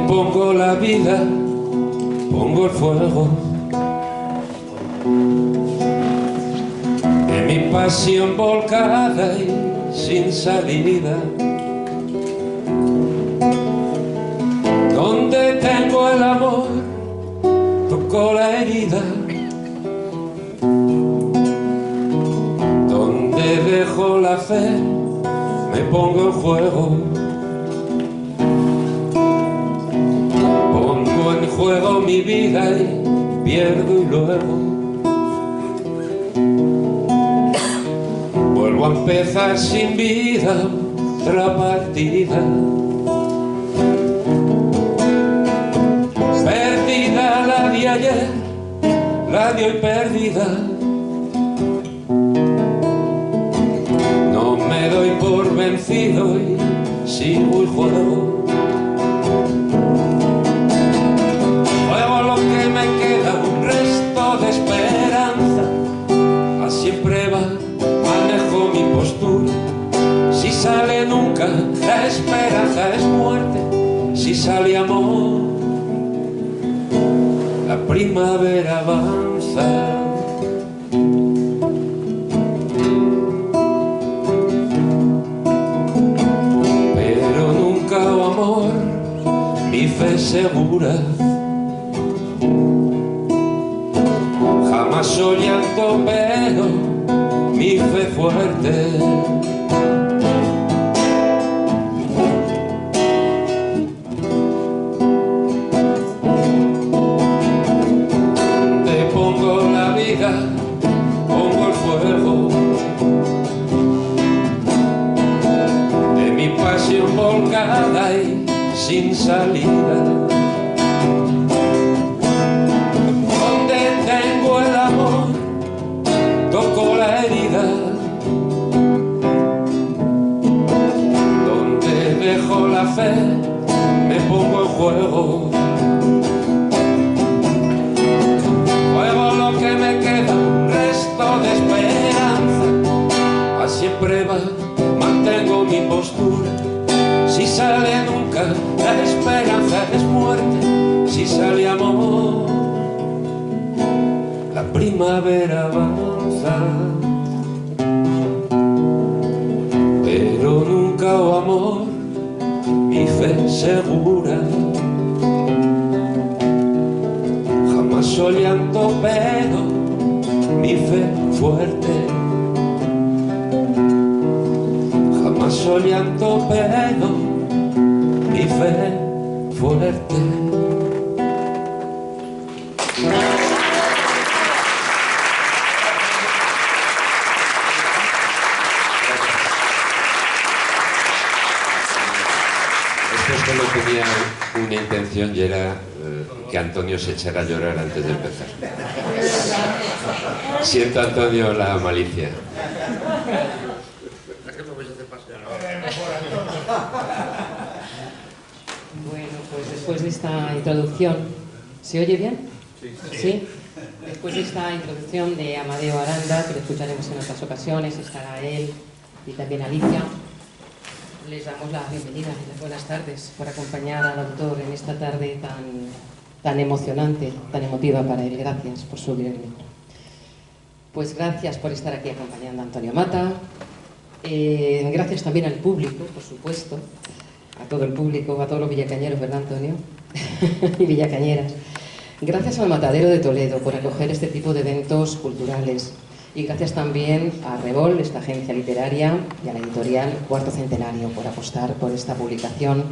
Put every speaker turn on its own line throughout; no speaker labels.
pongo la vida, pongo el fuego de mi pasión volcada y sin salida. Donde tengo el amor, toco la herida. Donde dejo la fe, me pongo en juego. Pongo en juego mi vida y pierdo y luego vuelvo a empezar sin vida otra partida. Perdida la de ayer, la de hoy perdida. No me doy por vencido y sigo y juego. Juego lo que me queda, un resto de esperanza. A siempre va, manejo mi postura. Si sale nunca, la esperanza es muerte. Si sale amor, la primavera avanza. Pero nunca, oh amor, mi fe segura. Jamás soñando, pero mi fe fuerte. Pongo el fuego de mi pasión volcada y sin salida. Donde tengo el amor, toco la herida. Donde dejo la fe, me pongo en juego. Que me queda un resto de esperanza. A siempre va, mantengo mi postura. Si sale nunca, la esperanza es muerte. Si sale amor, la primavera avanza. Pero nunca, oh amor, mi fe segura. Soñando, pero mi fe fuerte. Jamás soñando, pero mi fe fuerte.
Esto solo tenía una intención y era que Antonio se echara a llorar antes de empezar. Siento, Antonio, la malicia.
Bueno, pues después de esta introducción, ¿se oye bien? Sí. Después de esta introducción de Amadeo Aranda, que lo escucharemos en otras ocasiones, estará él y también Alicia. Les damos la bienvenida y las buenas tardes por acompañar al autor en esta tarde tan emocionante, tan emotiva para él. Gracias por subir el libro. Pues gracias por estar aquí acompañando a Antonio Mata. Gracias también al público, por supuesto, a todo el público, a todos los villacañeros, ¿verdad, Antonio? Y villacañeras. Gracias al Matadero de Toledo por acoger este tipo de eventos culturales. Y gracias también a Revol, esta agencia literaria, y a la editorial Cuarto Centenario por apostar por esta publicación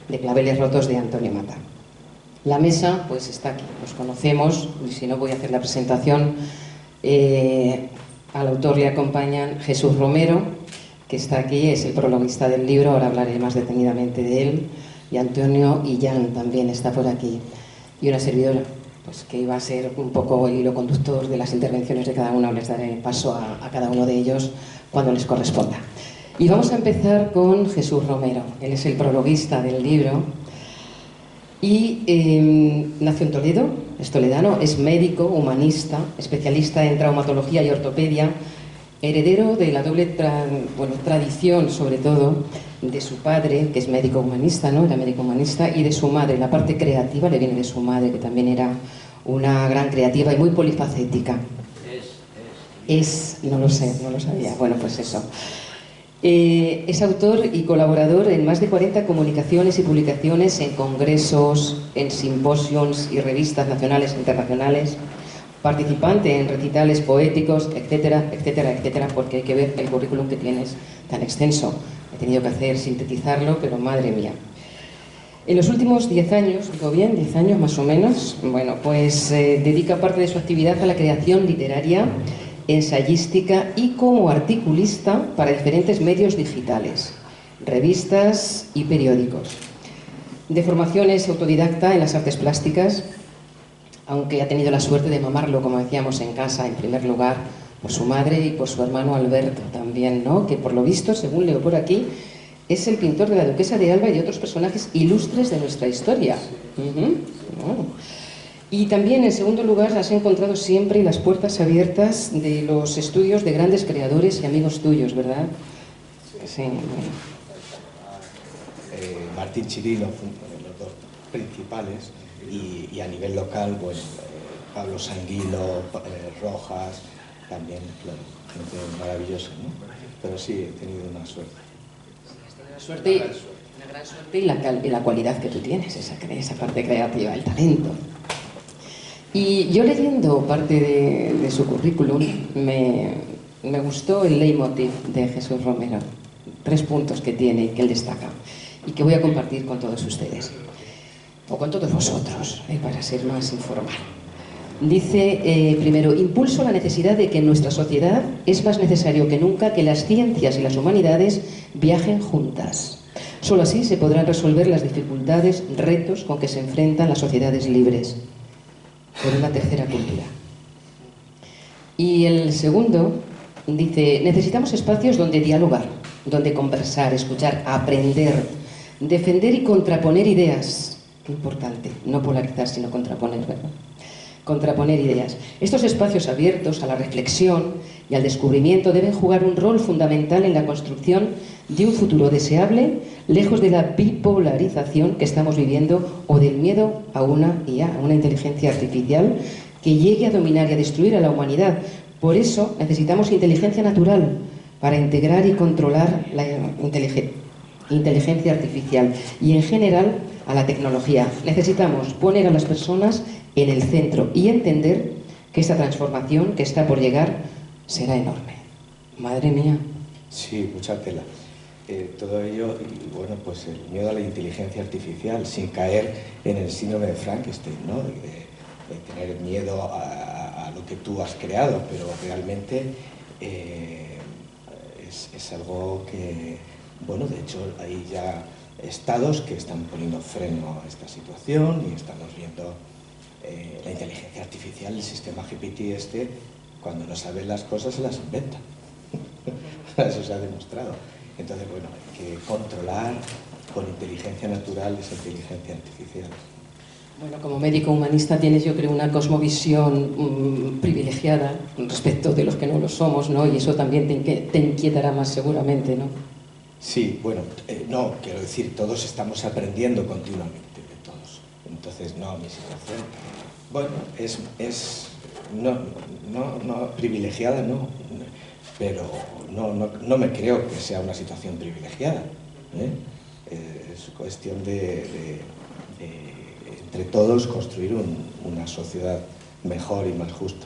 de Claveles rotos de Antonio Mata. La mesa, pues está aquí, nos conocemos, y si no voy a hacer la presentación. Al autor le acompañan Jesús Romero, que está aquí, es el prologuista del libro, ahora hablaré más detenidamente de él, y Antonio Illán también está por aquí, y una servidora, pues que iba a ser un poco el hilo conductor de las intervenciones de cada uno. Les daré paso a cada uno de ellos cuando les corresponda. Y vamos a empezar con Jesús Romero. Él es el prologuista del libro y nació en Toledo, es toledano, es médico, humanista, especialista en traumatología y ortopedia, heredero de la doble tradición, sobre todo, de su padre, que es médico humanista, ¿no? Era médico humanista, y de su madre. La parte creativa le viene de su madre, que también era una gran creativa y muy polifacética. No lo sé, no lo sabía. Bueno, pues eso. Es autor y colaborador en más de 40 comunicaciones y publicaciones en congresos, en simposios y revistas nacionales e internacionales, participante en recitales poéticos, etcétera, etcétera, etcétera, porque hay que ver el currículum que tienes tan extenso. He tenido que hacer sintetizarlo, pero madre mía. En los últimos 10 años, digo bien, 10 años más o menos, bueno, pues dedica parte de su actividad a la creación literaria, ensayística y como articulista para diferentes medios digitales, revistas y periódicos. De formación es autodidacta en las artes plásticas, aunque ha tenido la suerte de mamarlo, como decíamos, en casa, en primer lugar, por su madre y por su hermano Alberto también, ¿no? Que por lo visto, según leo por aquí, es el pintor de la Duquesa de Alba y de otros personajes ilustres de nuestra historia. Y también, en segundo lugar, has encontrado siempre las puertas abiertas de los estudios de grandes creadores y amigos tuyos, ¿verdad? Sí.
Martín Chirino, los dos principales, y a nivel local, pues Pablo Sanguilo, Rojas, también, claro, gente maravillosa, ¿no? Pero sí, he tenido una suerte.
Una gran suerte y la cualidad que tú tienes, esa parte creativa, el talento. Y yo leyendo parte de su currículum, me gustó el leitmotiv de Jesús Romero. 3 puntos que tiene y que él destaca, y que voy a compartir con todos ustedes, o con todos vosotros, para ser más informal. Dice, primero, impulso la necesidad de que en nuestra sociedad es más necesario que nunca que las ciencias y las humanidades viajen juntas. Solo así se podrán resolver las dificultades, retos con que se enfrentan las sociedades libres, por una tercera cultura. Y el segundo dice, necesitamos espacios donde dialogar, donde conversar, escuchar, aprender, defender y contraponer ideas. Qué importante, no polarizar, sino contraponer, ¿verdad? Contraponer ideas. Estos espacios abiertos a la reflexión y al descubrimiento deben jugar un rol fundamental en la construcción de un futuro deseable, lejos de la bipolarización que estamos viviendo o del miedo a una IA, a una inteligencia artificial que llegue a dominar y a destruir a la humanidad. Por eso necesitamos inteligencia natural para integrar y controlar la inteligencia artificial y en general a la tecnología. Necesitamos poner a las personas en el centro y entender que esta transformación que está por llegar será enorme. Madre mía.
Sí, mucha tela. Todo ello, y bueno, pues el miedo a la inteligencia artificial, sin caer en el síndrome de Frankenstein, ¿no? De tener miedo a lo que tú has creado, pero realmente es algo que, bueno, de hecho hay ya estados que están poniendo freno a esta situación y estamos viendo la inteligencia artificial, el sistema GPT cuando no sabe las cosas se las inventa. Eso se ha demostrado. Entonces, bueno, hay que controlar con inteligencia natural esa inteligencia artificial.
Bueno, como médico humanista tienes, yo creo, una cosmovisión privilegiada respecto de los que no lo somos, ¿no? Y eso también te inquietará más seguramente, ¿no? Sí,
bueno, no, quiero decir, todos estamos aprendiendo continuamente de todos. Entonces, no, mi situación, bueno, no privilegiada, no, pero no me creo que sea una situación privilegiada, ¿eh? Es cuestión de entre todos construir una sociedad mejor y más justa.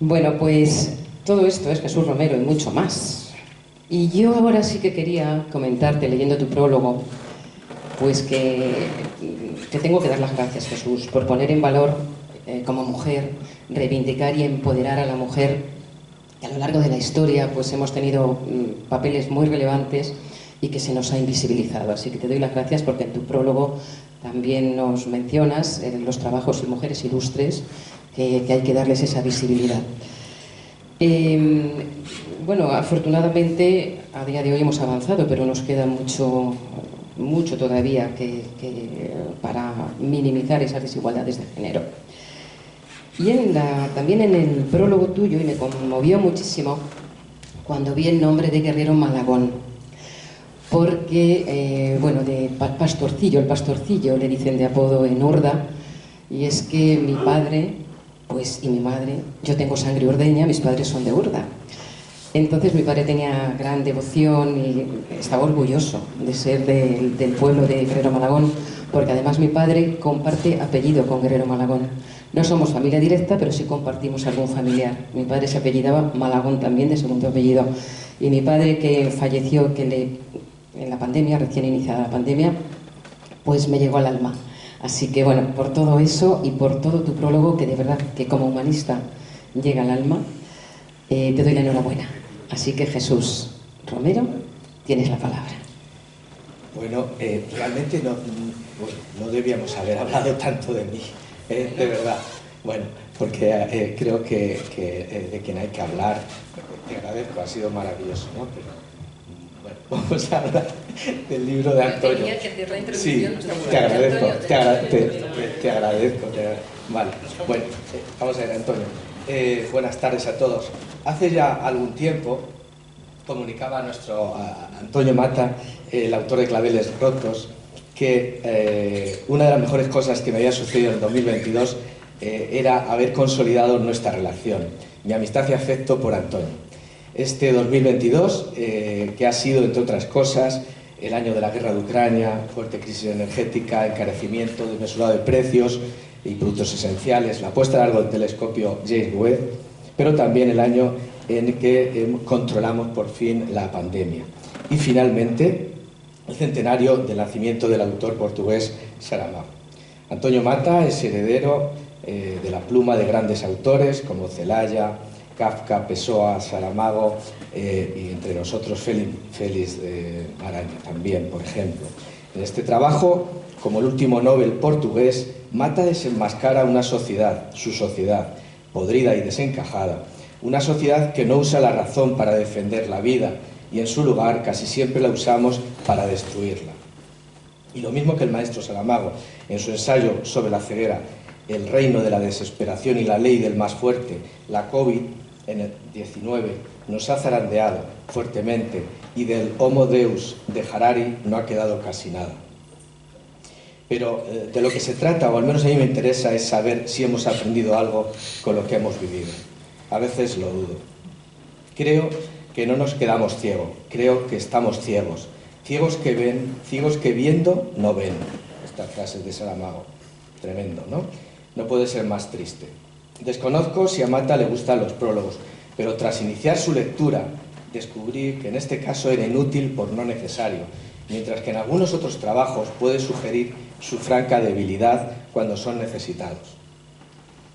Bueno, pues todo esto es Jesús Romero y mucho más. Y yo ahora sí que quería comentarte, leyendo tu prólogo, pues que te tengo que dar las gracias, Jesús, por poner en valor como mujer, reivindicar y empoderar a la mujer. Y a lo largo de la historia pues hemos tenido papeles muy relevantes y que se nos ha invisibilizado. Así que te doy las gracias porque en tu prólogo también nos mencionas los trabajos de mujeres ilustres que hay que darles esa visibilidad. Bueno, afortunadamente a día de hoy hemos avanzado, pero nos queda mucho todavía para minimizar esas desigualdades de género. Y también en el prólogo tuyo, y me conmovió muchísimo cuando vi el nombre de Guerrero Malagón, porque, bueno, de Pastorcillo, el Pastorcillo le dicen de apodo en Urda, y es que mi padre, pues, y mi madre, yo tengo sangre urdeña, mis padres son de Urda. Entonces mi padre tenía gran devoción y estaba orgulloso de ser del pueblo de Guerrero Malagón, porque además mi padre comparte apellido con Guerrero Malagón. No somos familia directa, pero sí compartimos algún familiar. Mi padre se apellidaba Malagón también, de segundo apellido. Y mi padre, que falleció en la pandemia, recién iniciada la pandemia, pues me llegó al alma. Así que bueno, por todo eso y por todo tu prólogo, que de verdad que como humanista llega al alma, te doy la enhorabuena. Así que Jesús Romero, tienes la palabra.
Bueno, realmente no debíamos haber hablado tanto de mí, de verdad. Bueno, porque creo que de quien hay que hablar, te agradezco, ha sido maravilloso, ¿no? Pero, bueno, vamos a hablar del libro de Antonio.
Tenía que hacer la
Sí,
introducción.
te agradezco, te agradezco. Vale, bueno, vamos a ver, Antonio. Buenas tardes a todos. Hace ya algún tiempo comunicaba nuestro Antonio Mata, el autor de Claveles Rotos, que una de las mejores cosas que me había sucedido en el 2022 era haber consolidado nuestra relación, mi amistad y afecto por Antonio. Este 2022, que ha sido, entre otras cosas, el año de la guerra de Ucrania, fuerte crisis energética, encarecimiento desmesurado de precios y productos esenciales, la puesta a largo del telescopio James Webb, pero también el año en que controlamos por fin la pandemia. Y finalmente, el centenario del nacimiento del autor portugués Saramago. Antonio Mata es heredero de la pluma de grandes autores como Celaya, Kafka, Pessoa, Saramago y entre nosotros Félix Maraña también, por ejemplo. En este trabajo, como el último Nobel portugués, Mata desenmascara una sociedad, su sociedad, podrida y desencajada, una sociedad que no usa la razón para defender la vida y en su lugar casi siempre la usamos para destruirla. Y lo mismo que el maestro Saramago, en su ensayo sobre la ceguera, El reino de la desesperación y la ley del más fuerte, la COVID-19, nos ha zarandeado fuertemente y del Homo Deus de Harari no ha quedado casi nada. Pero de lo que se trata, o al menos a mí me interesa, es saber si hemos aprendido algo con lo que hemos vivido. A veces lo dudo. Creo que no nos quedamos ciegos, creo que estamos ciegos. Ciegos que ven, ciegos que viendo no ven. Esta frase de Saramago, tremendo, ¿no? No puede ser más triste. Desconozco si a Mata le gustan los prólogos, pero tras iniciar su lectura descubrí que en este caso era inútil por no necesario, mientras que en algunos otros trabajos puede sugerir su franca debilidad cuando son necesitados.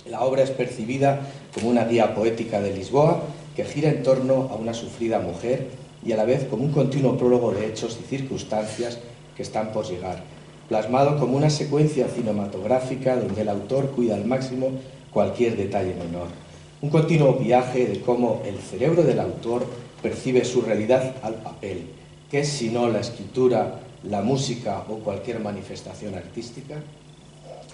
La obra es percibida como una guía poética de Lisboa que gira en torno a una sufrida mujer y a la vez como un continuo prólogo de hechos y circunstancias que están por llegar, plasmado como una secuencia cinematográfica donde el autor cuida al máximo cualquier detalle menor. Un continuo viaje de cómo el cerebro del autor percibe su realidad al papel, que es si no la escritura, la música o cualquier manifestación artística.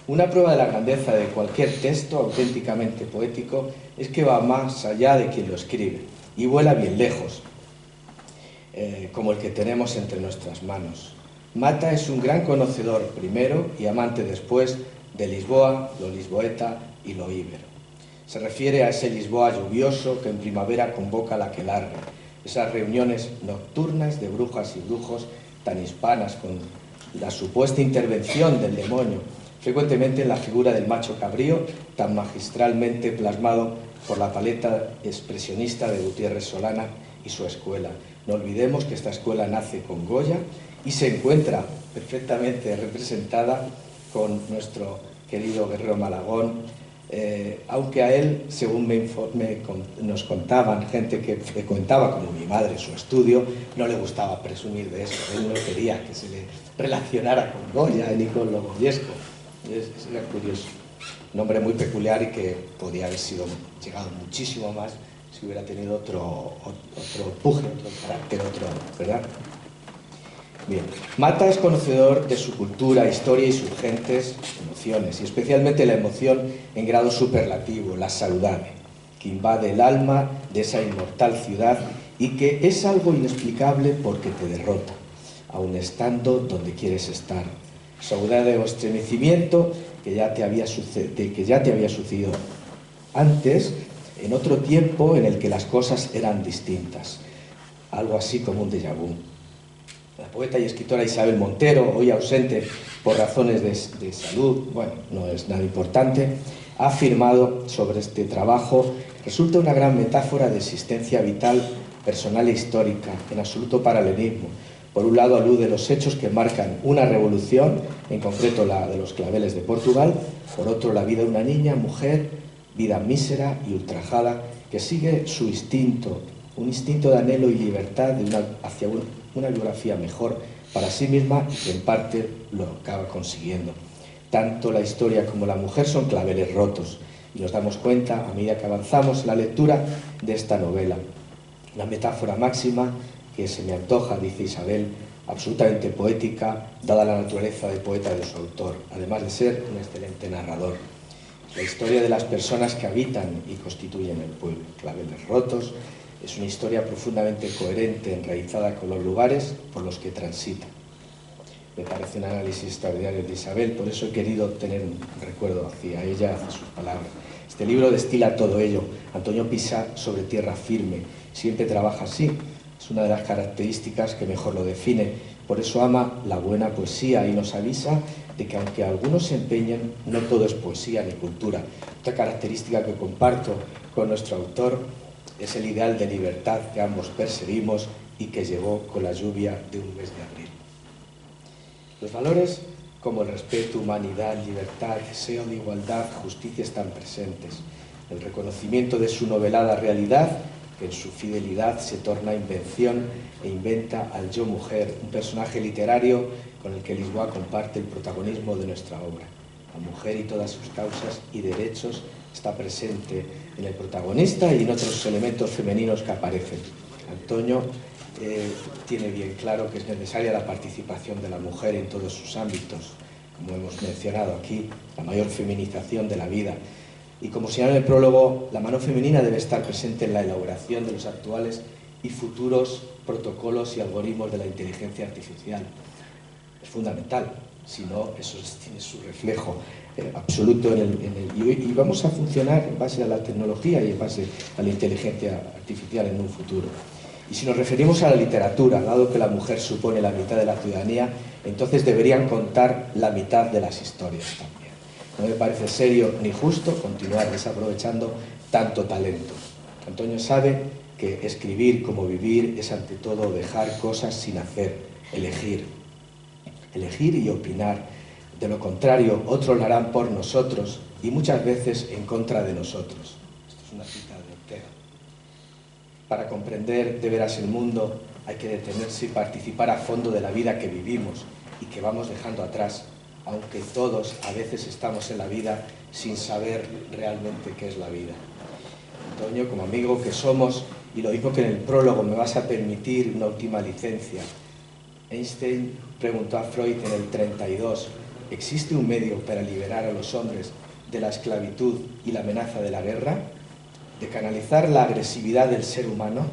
Una prueba de la grandeza de cualquier texto auténticamente poético es que va más allá de quien lo escribe y vuela bien lejos, como el que tenemos entre nuestras manos. Mata es un gran conocedor primero y amante después de Lisboa, lo lisboeta y lo íbero. Se refiere a ese Lisboa lluvioso que en primavera convoca la aquelarre, esas reuniones nocturnas de brujas y brujos tan hispanas con la supuesta intervención del demonio, frecuentemente en la figura del macho cabrío, tan magistralmente plasmado por la paleta expresionista de Gutiérrez Solana y su escuela. No olvidemos que esta escuela nace con Goya y se encuentra perfectamente representada con nuestro querido Guerrero Malagón, aunque a él, según nos contaban, gente que frecuentaba, como mi madre, su estudio, no le gustaba presumir de eso. Él no quería que se le relacionara con Goya ni con lo goyesco. Era curioso. Un hombre muy peculiar y que podía haber llegado muchísimo más si hubiera tenido otro empuje, otro carácter, ¿verdad? Bien. Mata es conocedor de su cultura, historia y sus gentes, emociones, y especialmente la emoción en grado superlativo, la saludable, que invade el alma de esa inmortal ciudad y que es algo inexplicable porque te derrota. aun estando donde quieres estar. Saudade o estremecimiento que ya te había sucedido antes, en otro tiempo en el que las cosas eran distintas. Algo así como un déjà vu. La poeta y escritora Isabel Montero, hoy ausente por razones de salud, bueno, no es nada importante, ha afirmado sobre este trabajo: resulta una gran metáfora de existencia vital, personal e histórica, en absoluto paralelismo. Por un lado alude a los hechos que marcan una revolución, en concreto la de los claveles de Portugal; por otro, la vida de una niña, mujer, vida mísera y ultrajada, que sigue su instinto, un instinto de anhelo y libertad hacia una biografía mejor para sí misma, y que en parte lo acaba consiguiendo. Tanto la historia como la mujer son claveles rotos, y nos damos cuenta a medida que avanzamos en la lectura de esta novela. Una metáfora máxima que se me antoja, dice Isabel, absolutamente poética, dada la naturaleza de poeta de su autor, además de ser un excelente narrador. La historia de las personas que habitan y constituyen el pueblo. Claveles rotos es una historia profundamente coherente, enraizada con los lugares por los que transita. Me parece un análisis extraordinario de Isabel, por eso he querido tener un recuerdo hacia ella, hacia sus palabras. Este libro destila todo ello. Antonio pisa sobre tierra firme, siempre trabaja así. Es una de las características que mejor lo define. Por eso ama la buena poesía y nos avisa de que aunque algunos se empeñen, no todo es poesía ni cultura. Otra característica que comparto con nuestro autor es el ideal de libertad que ambos perseguimos y que llegó con la lluvia de un mes de abril. Los valores como el respeto, humanidad, libertad, deseo de igualdad, justicia están presentes. El reconocimiento de su novelada realidad, que en su fidelidad se torna invención e inventa al yo mujer, un personaje literario con el que Lisboa comparte el protagonismo de nuestra obra. La mujer y todas sus causas y derechos está presente en el protagonista y en otros elementos femeninos que aparecen. Antonio tiene bien claro que es necesaria la participación de la mujer en todos sus ámbitos, como hemos mencionado aquí, la mayor feminización de la vida. Y como señala en el prólogo, la mano femenina debe estar presente en la elaboración de los actuales y futuros protocolos y algoritmos de la inteligencia artificial. Es fundamental, si no, eso tiene su reflejo absoluto y vamos a funcionar en base a la tecnología y en base a la inteligencia artificial en un futuro. Y si nos referimos a la literatura, dado que la mujer supone la mitad de la ciudadanía, entonces deberían contar la mitad de las historias también. No me parece serio ni justo continuar desaprovechando tanto talento. Antonio sabe que escribir como vivir es ante todo dejar cosas sin hacer, elegir y opinar. De lo contrario, otros lo harán por nosotros y muchas veces en contra de nosotros. Esto es una cita de Ortega. Para comprender de veras el mundo hay que detenerse y participar a fondo de la vida que vivimos y que vamos dejando atrás, aunque todos a veces estamos en la vida sin saber realmente qué es la vida. Antonio, como amigo que somos, y lo digo que en el prólogo, me vas a permitir una última licencia. Einstein preguntó a Freud en el 32, ¿existe un medio para liberar a los hombres de la esclavitud y la amenaza de la guerra? ¿De canalizar la agresividad del ser humano?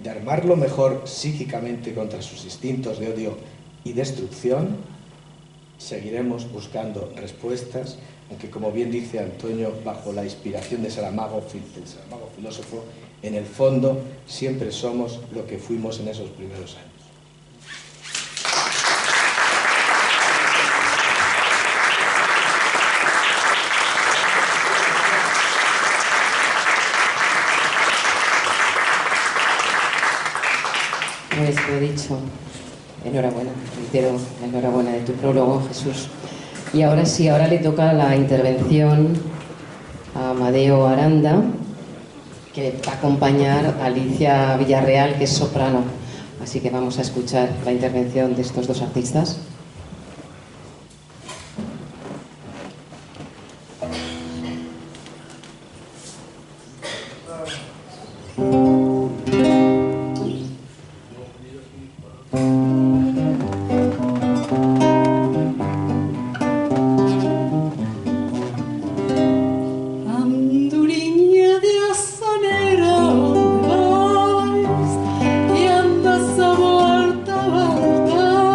¿De armarlo mejor psíquicamente contra sus instintos de odio y destrucción? Seguiremos buscando respuestas, aunque como bien dice Antonio, bajo la inspiración de Saramago, filósofo, en el fondo siempre somos lo que fuimos en esos primeros años.
Pues lo dicho, enhorabuena, reitero la enhorabuena de tu prólogo, Jesús. Y ahora sí, ahora le toca la intervención a Amadeo Aranda, que va a acompañar a Alicia Villarreal, que es soprano. Así que vamos a escuchar la intervención de estos dos artistas.
Y andas a vuelta, vuelta.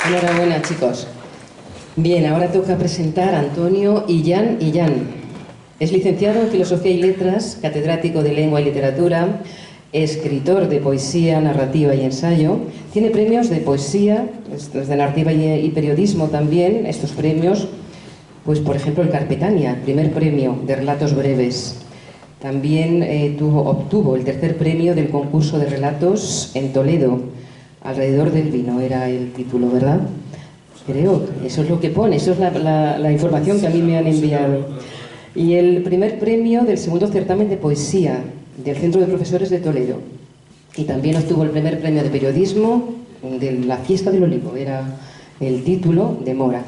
Enhorabuena, chicos. Bien, ahora toca presentar a Antonio Illán Illán. Es licenciado en Filosofía y Letras, catedrático de Lengua y Literatura, escritor de poesía, narrativa y ensayo. Tiene premios de poesía, de narrativa y periodismo también. Estos premios, pues por ejemplo el Carpetania, primer premio de relatos breves. También obtuvo el tercer premio del concurso de relatos en Toledo. Alrededor del vino era el título, ¿verdad? Creo, eso es lo que pone, eso es la información que a mí me han enviado. Y el primer premio del segundo certamen de poesía del Centro de Profesores de Toledo. Y también obtuvo el primer premio de periodismo de la Fiesta del Olivo, era el título de Mora.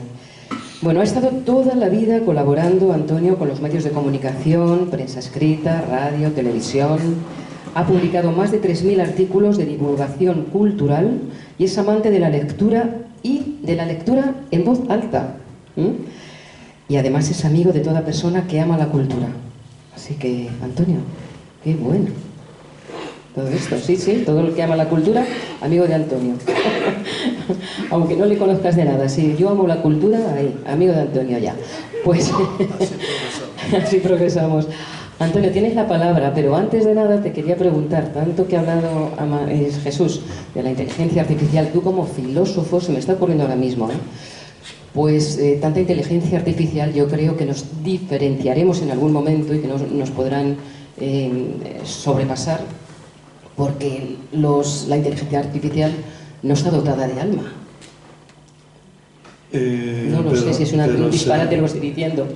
Bueno, ha estado toda la vida colaborando, Antonio, con los medios de comunicación, prensa escrita, radio, televisión. Ha publicado más de 3.000 artículos de divulgación cultural y es amante de la lectura y de la lectura en voz alta. Y además es amigo de toda persona que ama la cultura. Así que, Antonio, qué bueno. Todo esto, sí, todo el que ama la cultura, amigo de Antonio. Aunque no le conozcas de nada, si yo amo la cultura, ahí, amigo de Antonio ya. Pues así progresamos. Antonio, tienes la palabra, pero antes de nada te quería preguntar, tanto que ha hablado Jesús de la inteligencia artificial, tú como filósofo, se me está ocurriendo ahora mismo, pues tanta inteligencia artificial, yo creo que nos diferenciaremos en algún momento y que nos podrán sobrepasar, porque la inteligencia artificial no está dotada de alma. No lo sé si es un disparate lo que estoy diciendo.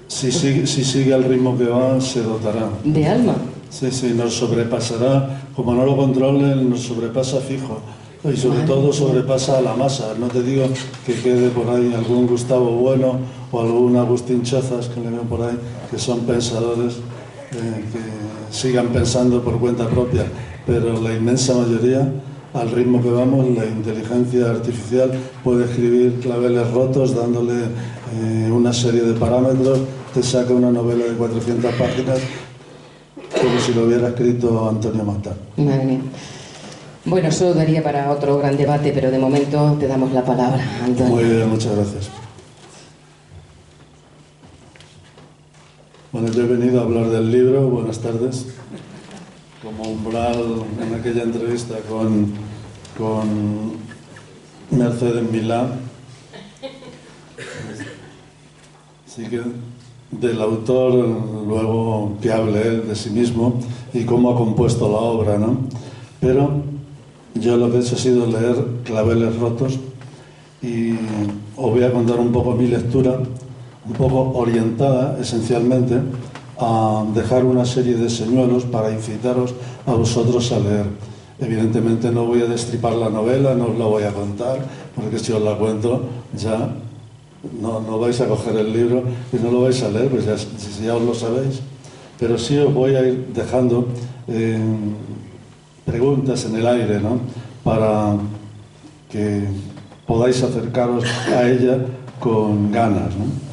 Si sigue al ritmo que va, se dotará.
¿De alma?
Sí, nos sobrepasará. Como no lo controlen, nos sobrepasa fijo. Y sobre todo sobrepasa a la masa. No te digo que quede por ahí algún Gustavo Bueno o algún Agustín Chazas, que le veo por ahí, que son pensadores que sigan pensando por cuenta propia. Pero la inmensa mayoría, al ritmo que vamos, la inteligencia artificial puede escribir claveles rotos dándole una serie de parámetros, te saca una novela de 400 páginas como si lo hubiera escrito Antonio Mata.
Madre mía. Bueno, eso daría para otro gran debate, pero de momento te damos la palabra, Antonio.
Muy bien, muchas gracias. Bueno, yo he venido a hablar del libro. Buenas tardes. Como umbral en aquella entrevista con Mercedes Milá. Así que del autor, luego que hable él de sí mismo y cómo ha compuesto la obra, ¿no? Pero yo lo que he hecho ha sido leer claveles rotos y os voy a contar un poco mi lectura, un poco orientada esencialmente a dejar una serie de señuelos para incitaros a vosotros a leer. Evidentemente no voy a destripar la novela, no os la voy a contar, porque si os la cuento ya no vais a coger el libro y no lo vais a leer, pues ya os lo sabéis. Pero sí os voy a ir dejando preguntas en el aire, ¿no? Para que podáis acercaros a ella con ganas, ¿no?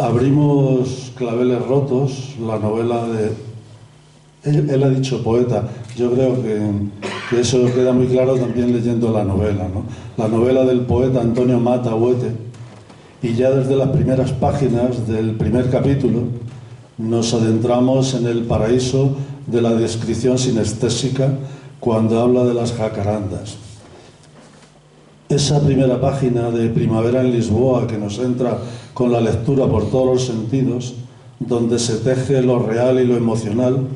Abrimos Claveles rotos, la novela de... Él ha dicho poeta. Yo creo que eso queda muy claro también leyendo la novela, ¿no? La novela del poeta Antonio Mata Huete. Y ya desde las primeras páginas del primer capítulo nos adentramos en el paraíso de la descripción sinestésica cuando habla de las jacarandas. Esa primera página de Primavera en Lisboa que nos entra con la lectura por todos los sentidos, donde se teje lo real y lo emocional,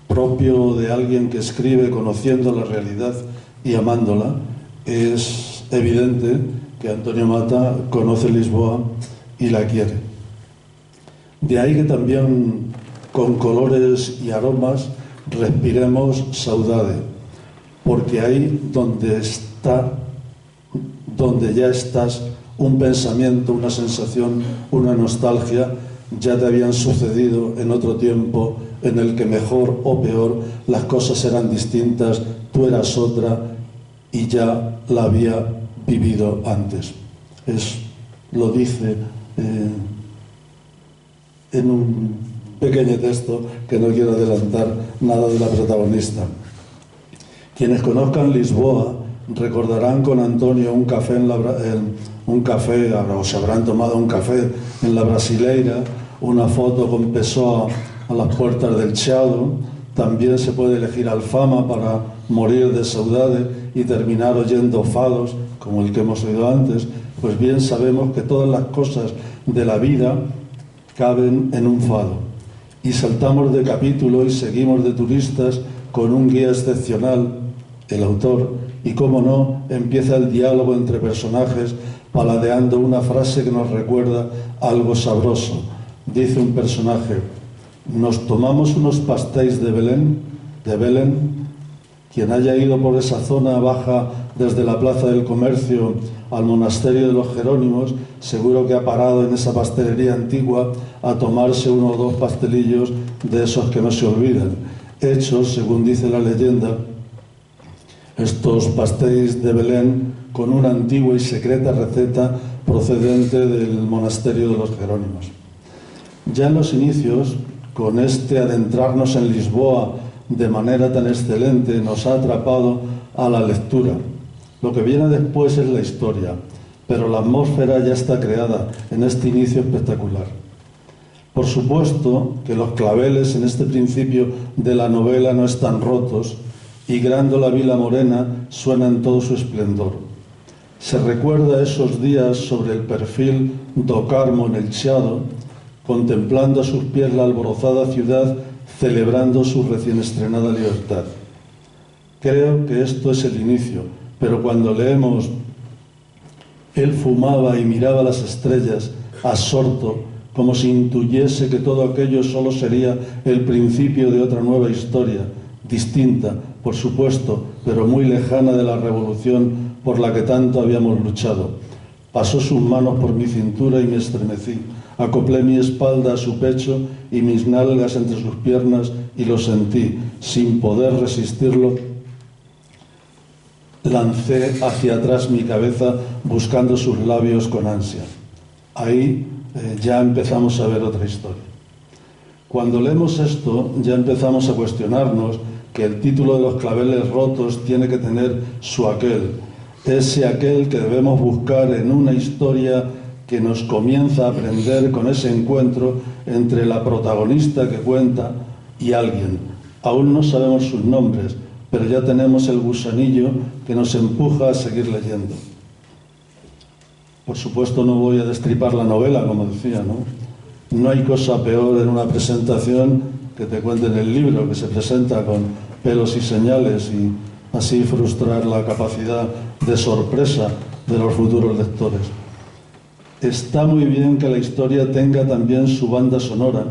propio de alguien que escribe conociendo la realidad y amándola, es evidente que Antonio Mata conoce Lisboa y la quiere. De ahí que también con colores y aromas respiremos saudade, porque ahí donde ya estás, un pensamiento, una sensación, una nostalgia, ya te habían sucedido en otro tiempo en el que mejor o peor las cosas eran distintas, tú eras otra y ya la había vivido antes. Lo dice en un pequeño texto que no quiero adelantar nada de la protagonista. Quienes conozcan Lisboa recordarán con Antonio un café, o se habrán tomado un café en la Brasileira, una foto con Pessoa a las puertas del Chiado. También se puede elegir Alfama para morir de saudade y terminar oyendo fados, como el que hemos oído antes. Pues bien, sabemos que todas las cosas de la vida caben en un fado. Y saltamos de capítulo y seguimos de turistas con un guía excepcional, el autor, y cómo no, empieza el diálogo entre personajes paladeando una frase que nos recuerda algo sabroso. Dice un personaje: nos tomamos unos pastéis de Belén. Quien haya ido por esa zona baja desde la Plaza del Comercio al monasterio de los Jerónimos, seguro que ha parado en esa pastelería antigua a tomarse uno o dos pastelillos de esos que no se olvidan, hechos, según dice la leyenda, estos pastéis de Belén, con una antigua y secreta receta procedente del monasterio de los Jerónimos. Ya en los inicios, con este adentrarnos en Lisboa de manera tan excelente, nos ha atrapado a la lectura. Lo que viene después es la historia, pero la atmósfera ya está creada en este inicio espectacular. Por supuesto que los claveles en este principio de la novela no están rotos y Grândola Vila Morena suena en todo su esplendor. Se recuerda esos días sobre el perfil do Carmo en el Chiado, contemplando a sus pies la alborozada ciudad, celebrando su recién estrenada libertad. Creo que esto es el inicio, pero cuando leemos él fumaba y miraba las estrellas, absorto, como si intuyese que todo aquello solo sería el principio de otra nueva historia, distinta, por supuesto, pero muy lejana de la revolución por la que tanto habíamos luchado. Pasó sus manos por mi cintura y me estremecí. Acoplé mi espalda a su pecho y mis nalgas entre sus piernas y lo sentí. Sin poder resistirlo, lancé hacia atrás mi cabeza buscando sus labios con ansia. Ahí ya empezamos a ver otra historia. Cuando leemos esto, ya empezamos a cuestionarnos que el título de los claveles rotos tiene que tener su aquel, ese aquel que debemos buscar en una historia que nos comienza a aprender con ese encuentro entre la protagonista que cuenta y alguien. Aún no sabemos sus nombres, pero ya tenemos el gusanillo que nos empuja a seguir leyendo. Por supuesto no voy a destripar la novela, como decía, ¿no? No hay cosa peor en una presentación que te cuenten el libro, que se presenta con pelos y señales y así frustrar la capacidad de sorpresa de los futuros lectores. Está muy bien que la historia tenga también su banda sonora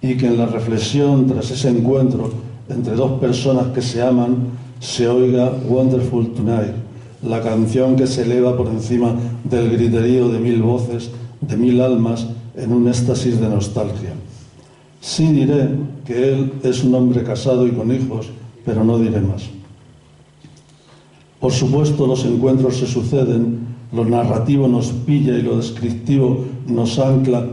y que en la reflexión tras ese encuentro entre dos personas que se aman se oiga Wonderful Tonight, la canción que se eleva por encima del griterío de 1000 voces, de 1000 almas en un éxtasis de nostalgia. Sí diré que él es un hombre casado y con hijos, pero no diré más. Por supuesto, los encuentros se suceden, lo narrativo nos pilla y lo descriptivo nos ancla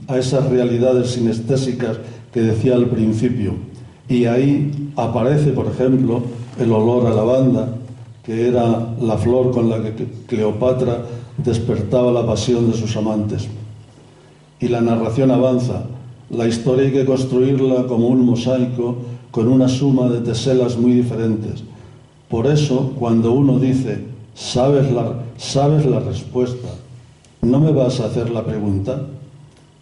a esas realidades sinestésicas que decía al principio. Y ahí aparece, por ejemplo, el olor a lavanda, que era la flor con la que Cleopatra despertaba la pasión de sus amantes. Y la narración avanza. La historia hay que construirla como un mosaico con una suma de teselas muy diferentes. Por eso, cuando uno dice, ¿sabes la respuesta? ¿No me vas a hacer la pregunta?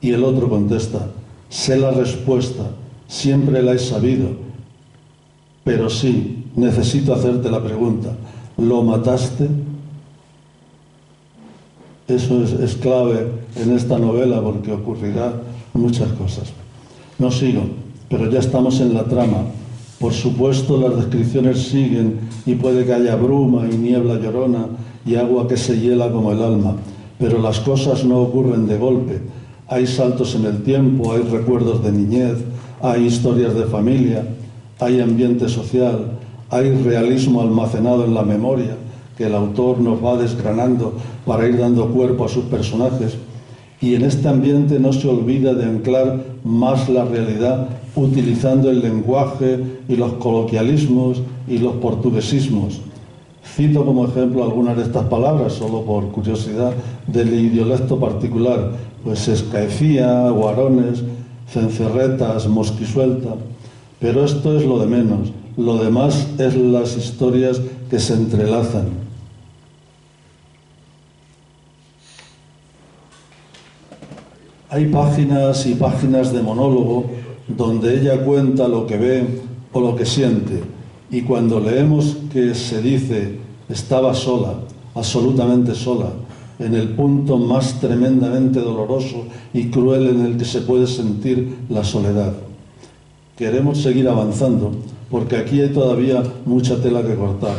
Y el otro contesta, sé la respuesta, siempre la he sabido, pero sí, necesito hacerte la pregunta. ¿Lo mataste? Eso es clave en esta novela porque ocurrirá muchas cosas. No sigo, pero ya estamos en la trama. Por supuesto, las descripciones siguen y puede que haya bruma y niebla llorona y agua que se hiela como el alma, pero las cosas no ocurren de golpe. Hay saltos en el tiempo, hay recuerdos de niñez, hay historias de familia, hay ambiente social, hay realismo almacenado en la memoria que el autor nos va desgranando para ir dando cuerpo a sus personajes. Y en este ambiente no se olvida de anclar más la realidad utilizando el lenguaje y los coloquialismos y los portuguesismos. Cito como ejemplo algunas de estas palabras, solo por curiosidad, del idiolecto particular, pues escaecía, guarones, cencerretas, mosquisuelta. Pero esto es lo de menos, lo demás es las historias que se entrelazan. Hay páginas y páginas de monólogo donde ella cuenta lo que ve o lo que siente, y cuando leemos que se dice estaba sola, absolutamente sola, en el punto más tremendamente doloroso y cruel en el que se puede sentir la soledad. Queremos seguir avanzando, porque aquí hay todavía mucha tela que cortar.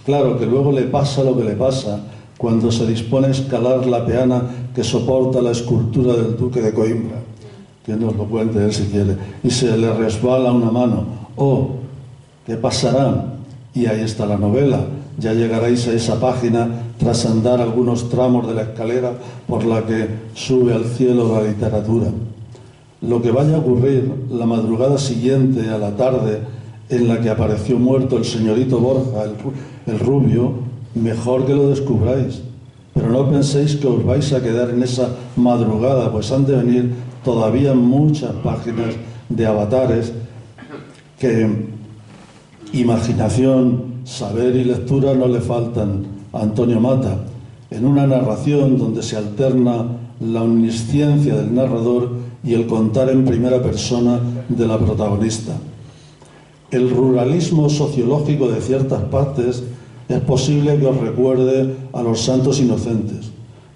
Claro que luego le pasa lo que le pasa cuando se dispone a escalar la peana que soporta la escultura del duque de Coimbra, que nos lo cuente él si quiere, y se le resbala una mano. Oh, ¿qué pasará? Y ahí está la novela. Ya llegaréis a esa página tras andar algunos tramos de la escalera por la que sube al cielo la literatura. Lo que vaya a ocurrir la madrugada siguiente a la tarde en la que apareció muerto el señorito Borja, el rubio, mejor que lo descubráis. Pero no penséis que os vais a quedar en esa madrugada, pues han de venir todavía muchas páginas de avatares que imaginación, saber y lectura no le faltan a Antonio Mata, en una narración donde se alterna la omnisciencia del narrador y el contar en primera persona de la protagonista. El ruralismo sociológico de ciertas partes es posible que os recuerde a los santos inocentes,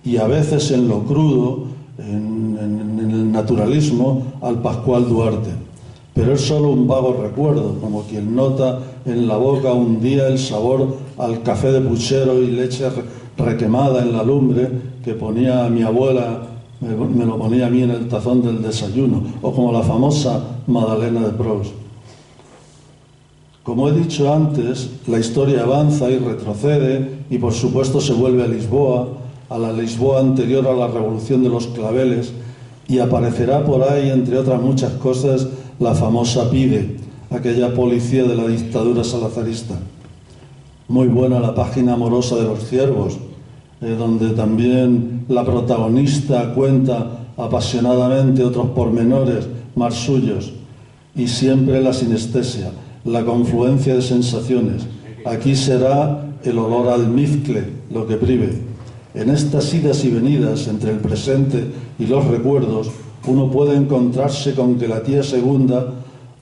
y a veces en lo crudo, en el naturalismo, al Pascual Duarte. Pero es solo un vago recuerdo, como quien nota en la boca un día el sabor al café de puchero y leche requemada en la lumbre que ponía mi abuela, me lo ponía a mí en el tazón del desayuno, o como la famosa Madalena de Proust. Como he dicho antes, la historia avanza y retrocede y por supuesto se vuelve a Lisboa, a la Lisboa anterior a la Revolución de los Claveles, y aparecerá por ahí, entre otras muchas cosas, la famosa PIDE, aquella policía de la dictadura salazarista. Muy buena la página amorosa de los ciervos, donde también la protagonista cuenta apasionadamente otros pormenores más suyos, y siempre la sinestesia, la confluencia de sensaciones. Aquí será el olor al almizcle lo que prive. En estas idas y venidas entre el presente y los recuerdos, uno puede encontrarse con que la tía segunda,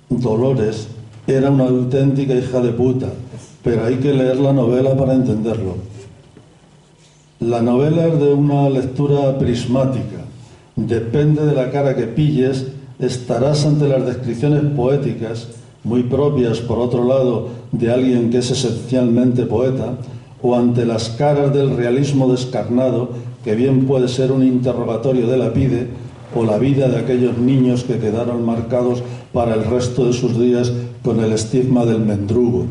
Dolores, era una auténtica hija de puta, pero hay que leer la novela para entenderlo. La novela es de una lectura prismática. Depende de la cara que pilles, estarás ante las descripciones poéticas, muy propias, por otro lado, de alguien que es esencialmente poeta, o ante las caras del realismo descarnado, que bien puede ser un interrogatorio de la PIDE, o la vida de aquellos niños que quedaron marcados para el resto de sus días con el estigma del mendrugo.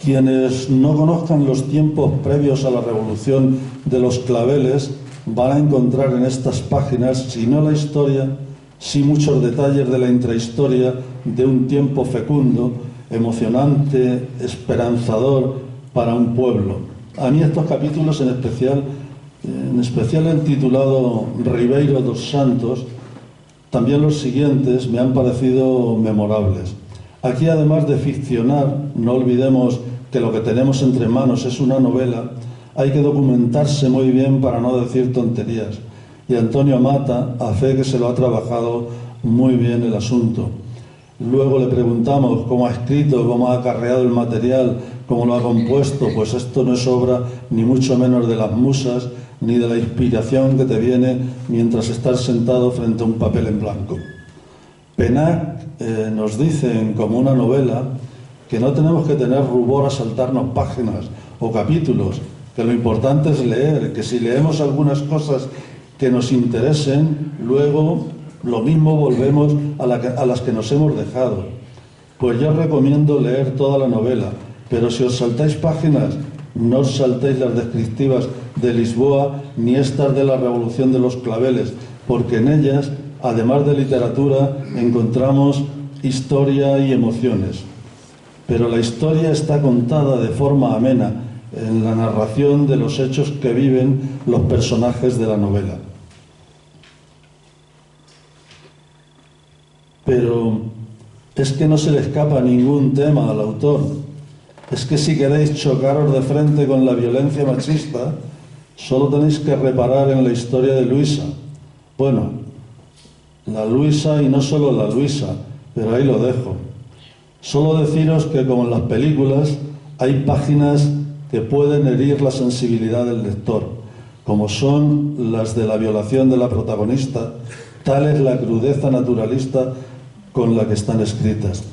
Quienes no conozcan los tiempos previos a la Revolución de los Claveles van a encontrar en estas páginas, si no la historia, sí muchos detalles de la intrahistoria de un tiempo fecundo, emocionante, esperanzador para un pueblo. A mí estos capítulos en especial el titulado Ribeiro dos Santos, también los siguientes me han parecido memorables. Aquí, además de ficcionar, no olvidemos que lo que tenemos entre manos es una novela, hay que documentarse muy bien para no decir tonterías. Y Antonio Mata, a fe que se lo ha trabajado muy bien el asunto. Luego le preguntamos cómo ha escrito, cómo ha acarreado el material, cómo lo ha compuesto. Pues esto no es obra ni mucho menos de las musas, ni de la inspiración que te viene mientras estás sentado frente a un papel en blanco. Penac nos dicen, como una novela, que no tenemos que tener rubor a saltarnos páginas o capítulos, que lo importante es leer, que si leemos algunas cosas que nos interesen, luego lo mismo volvemos a las que nos hemos dejado. Pues yo recomiendo leer toda la novela, pero si os saltáis páginas, no os saltéis las descriptivas de Lisboa ni estas de la Revolución de los Claveles, porque en ellas, además de literatura, encontramos historia y emociones. pero la historia está contada de forma amena en la narración de los hechos que viven los personajes de la novela. Pero es que no se le escapa ningún tema al autor. Es que si queréis chocaros de frente con la violencia machista, solo tenéis que reparar en la historia de Luisa. Bueno, la Luisa y no solo la Luisa, pero ahí lo dejo. Solo deciros que, como en las películas, hay páginas que pueden herir la sensibilidad del lector, como son las de la violación de la protagonista. Tal es la crudeza naturalista con la que están escritas.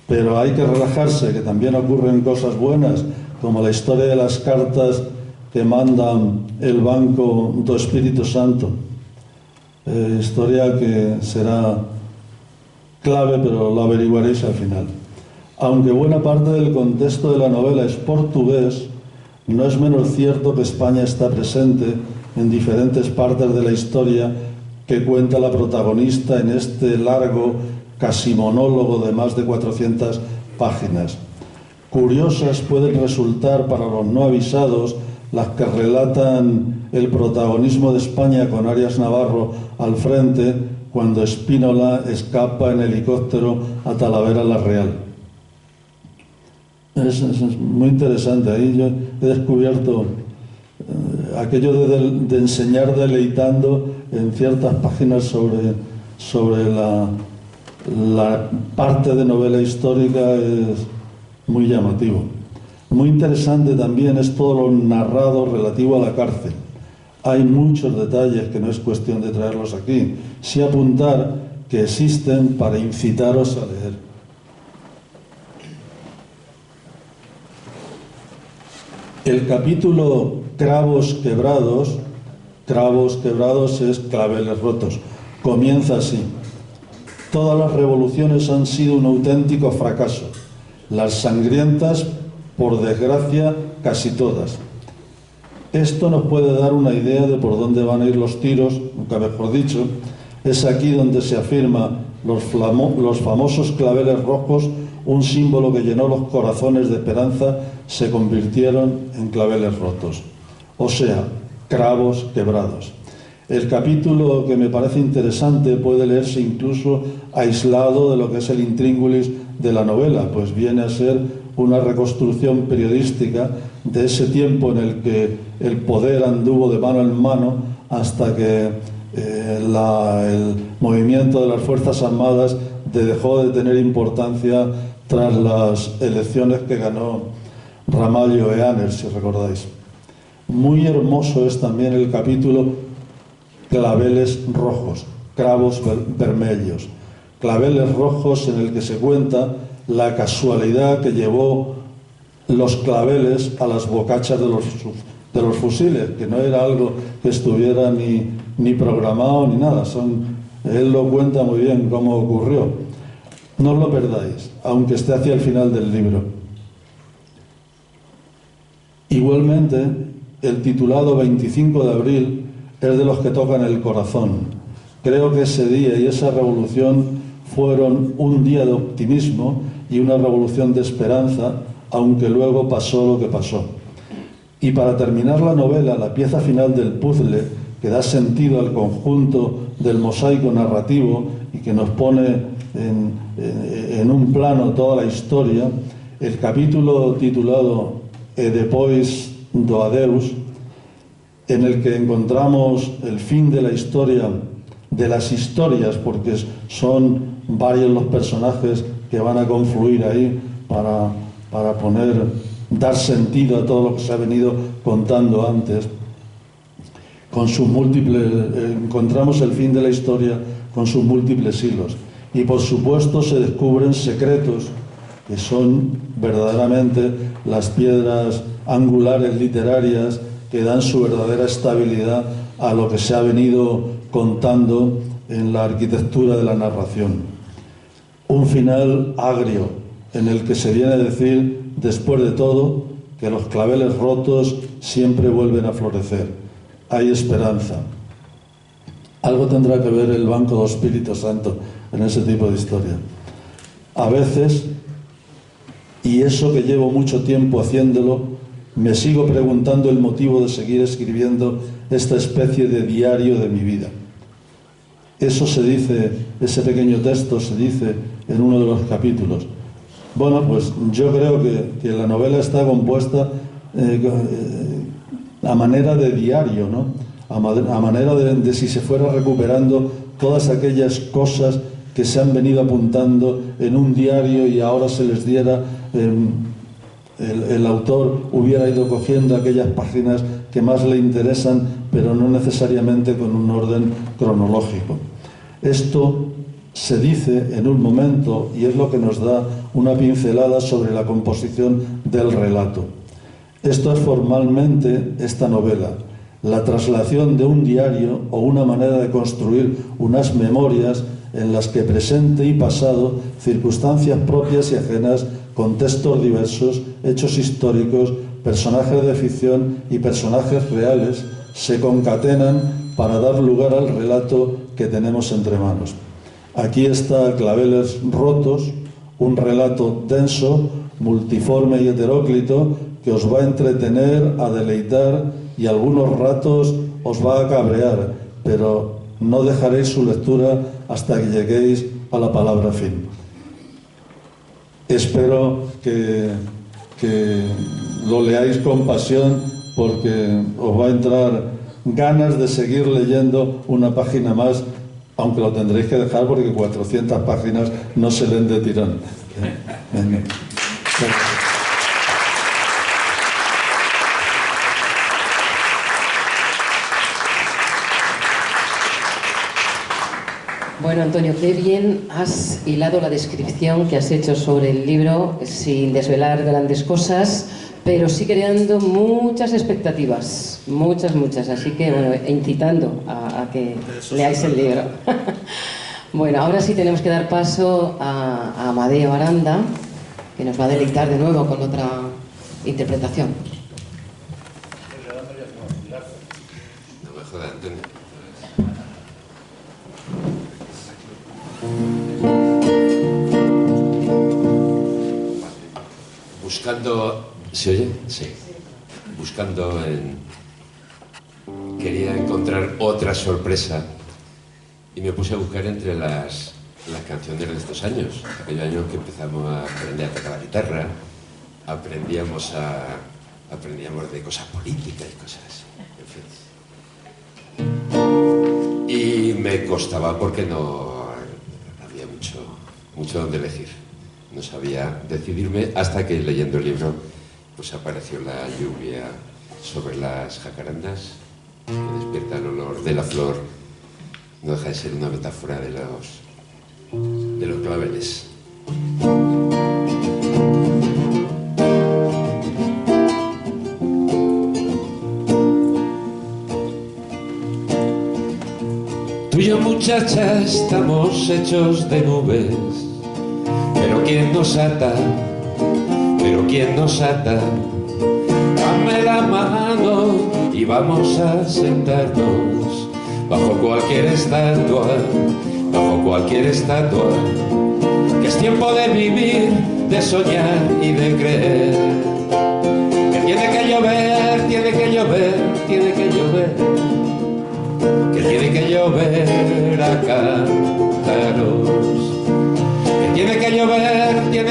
Pero hay que relajarse, que también ocurren cosas buenas, como la historia de las cartas que mandan el Banco do Espíritu Santo. Historia que será clave, pero lo averiguaréis al final. Aunque buena parte del contexto de la novela es portugués, no es menos cierto que España está presente en diferentes partes de la historia que cuenta la protagonista en este largo, casi monólogo de más de 400 páginas. Curiosas pueden resultar para los no avisados las que relatan el protagonismo de España con Arias Navarro al frente cuando Spínola escapa en helicóptero a Talavera la Real. Es muy interesante. Ahí yo he descubierto aquello de enseñar deleitando en ciertas páginas sobre la parte de novela histórica. Es muy llamativo. Muy interesante también es todo lo narrado relativo a la cárcel. Hay muchos detalles que no es cuestión de traerlos aquí, sí apuntar que existen para incitaros a leer. El capítulo Cravos quebrados es claveles rotos, comienza así: todas las revoluciones han sido un auténtico fracaso, las sangrientas, por desgracia, casi todas. Esto nos puede dar una idea de por dónde van a ir los tiros, nunca mejor dicho. Es aquí donde se afirma los famosos claveles rojos, un símbolo que llenó los corazones de esperanza, se convirtieron en claveles rotos. O sea, cravos quebrados. El capítulo, que me parece interesante, puede leerse incluso aislado de lo que es el intríngulis de la novela, pues viene a ser una reconstrucción periodística de ese tiempo en el que el poder anduvo de mano en mano hasta que el movimiento de las Fuerzas Armadas dejó de tener importancia tras las elecciones que ganó Ramallo Eanes, si recordáis. Muy hermoso es también el capítulo Claveles rojos, cravos vermelhos. Claveles rojos, en el que se cuenta la casualidad que llevó los claveles a las bocachas de los fusiles, que no era algo que estuviera ni programado ni nada. Él lo cuenta muy bien cómo ocurrió. No os lo perdáis, aunque esté hacia el final del libro. Igualmente, el titulado 25 de abril es de los que tocan el corazón. Creo que ese día y esa revolución fueron un día de optimismo y una revolución de esperanza, aunque luego pasó lo que pasó. Y para terminar la novela, la pieza final del puzzle, que da sentido al conjunto del mosaico narrativo y que nos pone en un plano toda la historia, el capítulo titulado E depois do adeus, en el que encontramos el fin de la historia, de las historias, porque son varios los personajes que van a confluir ahí para dar sentido a todo lo que se ha venido contando antes. Con sus múltiples, encontramos el fin de la historia con sus múltiples hilos. Y por supuesto se descubren secretos que son verdaderamente las piedras angulares literarias que dan su verdadera estabilidad a lo que se ha venido contando en la arquitectura de la narración. Un final agrio, en el que se viene a decir, después de todo, que los claveles rotos siempre vuelven a florecer. Hay esperanza. Algo tendrá que ver el Banco do Espíritu Santo en ese tipo de historia. A veces y eso que llevo mucho tiempo haciéndolo, me sigo preguntando el motivo de seguir escribiendo esta especie de diario de mi vida. Eso se dice, ese pequeño texto se dice en uno de los capítulos. Bueno, pues yo creo que la novela está compuesta a manera de diario, ¿no? A manera de si se fuera recuperando todas aquellas cosas que se han venido apuntando en un diario y ahora se les diera, el autor hubiera ido cogiendo aquellas páginas que más le interesan, pero no necesariamente con un orden cronológico. Esto se dice en un momento y es lo que nos da una pincelada sobre la composición del relato. Esto es formalmente esta novela, la traslación de un diario o una manera de construir unas memorias en las que presente y pasado, circunstancias propias y ajenas, contextos diversos, hechos históricos, personajes de ficción y personajes reales se concatenan para dar lugar al relato que tenemos entre manos. Aquí está Claveles rotos, un relato denso, multiforme y heteróclito que os va a entretener, a deleitar y algunos ratos os va a cabrear, pero no dejaréis su lectura hasta que lleguéis a la palabra fin. Espero que lo leáis con pasión porque os va a entrar ganas de seguir leyendo una página más, aunque lo tendréis que dejar porque 400 páginas no se leen de tirón.
Bueno, Antonio, qué bien has hilado la descripción que has hecho sobre el libro, sin desvelar grandes cosas, pero sí creando muchas expectativas, muchas. Así que, bueno, incitando a que leáis el libro. Bueno, ahora sí tenemos que dar paso a Amadeo Aranda, que nos va a deleitar de nuevo con otra interpretación.
No me jodas, Antonio. Buscando... ¿Se oye? Sí. Quería encontrar otra sorpresa y me puse a buscar entre las canciones de estos años. Aquellos años que empezamos a aprender a tocar la guitarra, aprendíamos de cosas políticas y cosas así. En fin. Y me costaba porque no había mucho donde elegir. No sabía decidirme hasta que leyendo el libro pues apareció la lluvia sobre las jacarandas que despierta el olor de la flor. No deja de ser una metáfora de los claveles. Tú y yo, muchacha, estamos hechos de nubes. Pero ¿quién nos ata? Dame la mano y vamos a sentarnos bajo cualquier estatua, que es tiempo de vivir, de soñar y de creer. Que tiene que llover, que tiene que llover a cántaros. Tiene que llover, que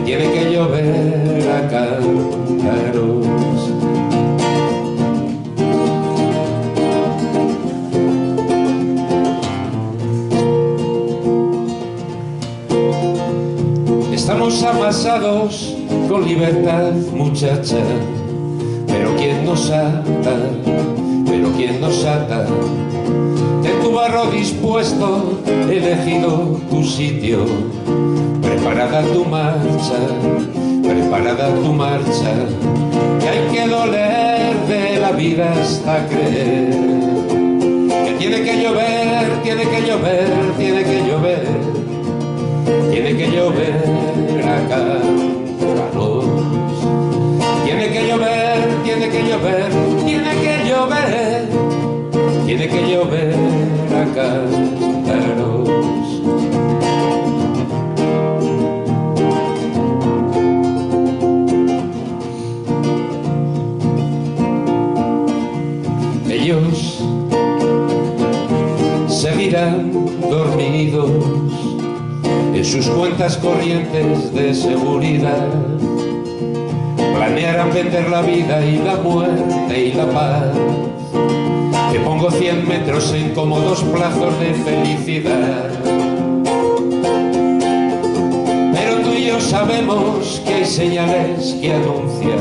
tiene que llover a cántaros. Estamos amasados con libertad, muchacha, pero ¿quién nos ata? De tu barro dispuesto, elegido tu sitio, preparada tu marcha, que hay que doler de la vida hasta creer. Que tiene que llover a cántaros. Tiene que llover a cántaros.
cuantas corrientes de seguridad planearan vender la vida y la muerte y la paz. Te pongo 100 metros en cómodos plazos de felicidad. Pero tú y yo sabemos que hay señales que anuncian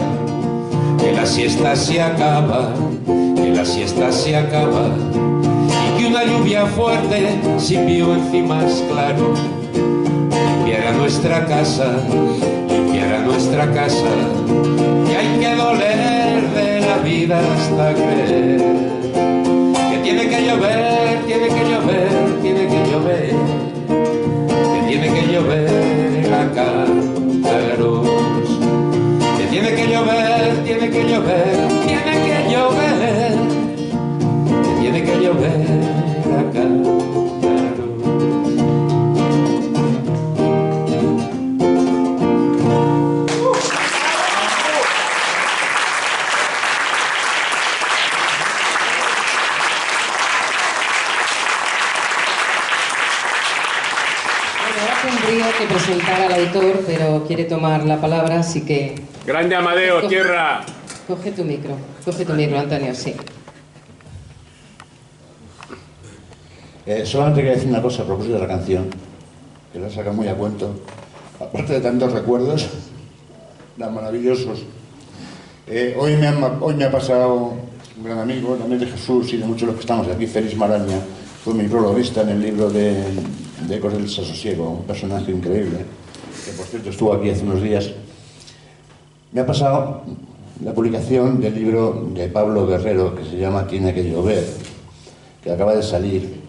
que la siesta se acaba, que la siesta se acaba, y que una lluvia fuerte sin vivo encima es claro limpiará nuestra casa, limpiará nuestra casa. Y hay que doler de la vida hasta creer que tiene que llover, tiene que llover, tiene que llover, que tiene que llover a cántaros, que tiene que llover, tiene que llover, tiene que llover, que tiene que llover a cántaros.
Que presentar al autor, pero quiere tomar la palabra, así que...
Grande Amadeo, tierra.
Coge tu micro, Antonio, sí.
Solamente quería decir una cosa a propósito de la canción, que la saca muy a cuento. Aparte de tantos recuerdos tan maravillosos, hoy me ha pasado un gran amigo, también de Jesús y de muchos de los que estamos aquí, Félix Maraña, fue mi prologuista en el libro de Ecos del Desasosiego, un personaje increíble, que por cierto estuvo aquí hace unos días. Me ha pasado la publicación del libro de Pablo Guerrero, que se llama Tiene que llover, que acaba de salir.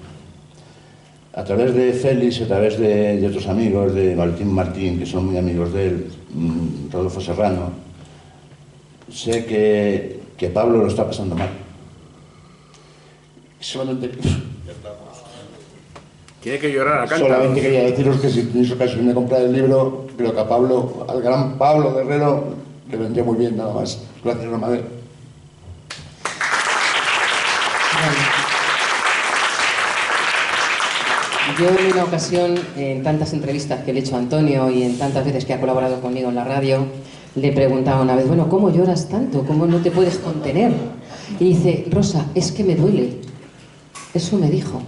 A través de Félix, a través de otros amigos, de Valentín Martín, que son muy amigos de él, Rodolfo Serrano, sé que Pablo lo está pasando mal. Solamente...
Tiene que llorar a cántaros.
Solamente quería deciros que si tenéis ocasión de comprar el libro, creo que a Pablo, al gran Pablo Guerrero, le vendría muy bien, nada más. Gracias, Amadeo.
Yo en una ocasión, en tantas entrevistas que le he hecho a Antonio y en tantas veces que ha colaborado conmigo en la radio, le preguntaba una vez, bueno, ¿cómo lloras tanto? ¿Cómo no te puedes contener? Y dice, Rosa, es que me duele. Eso me dijo.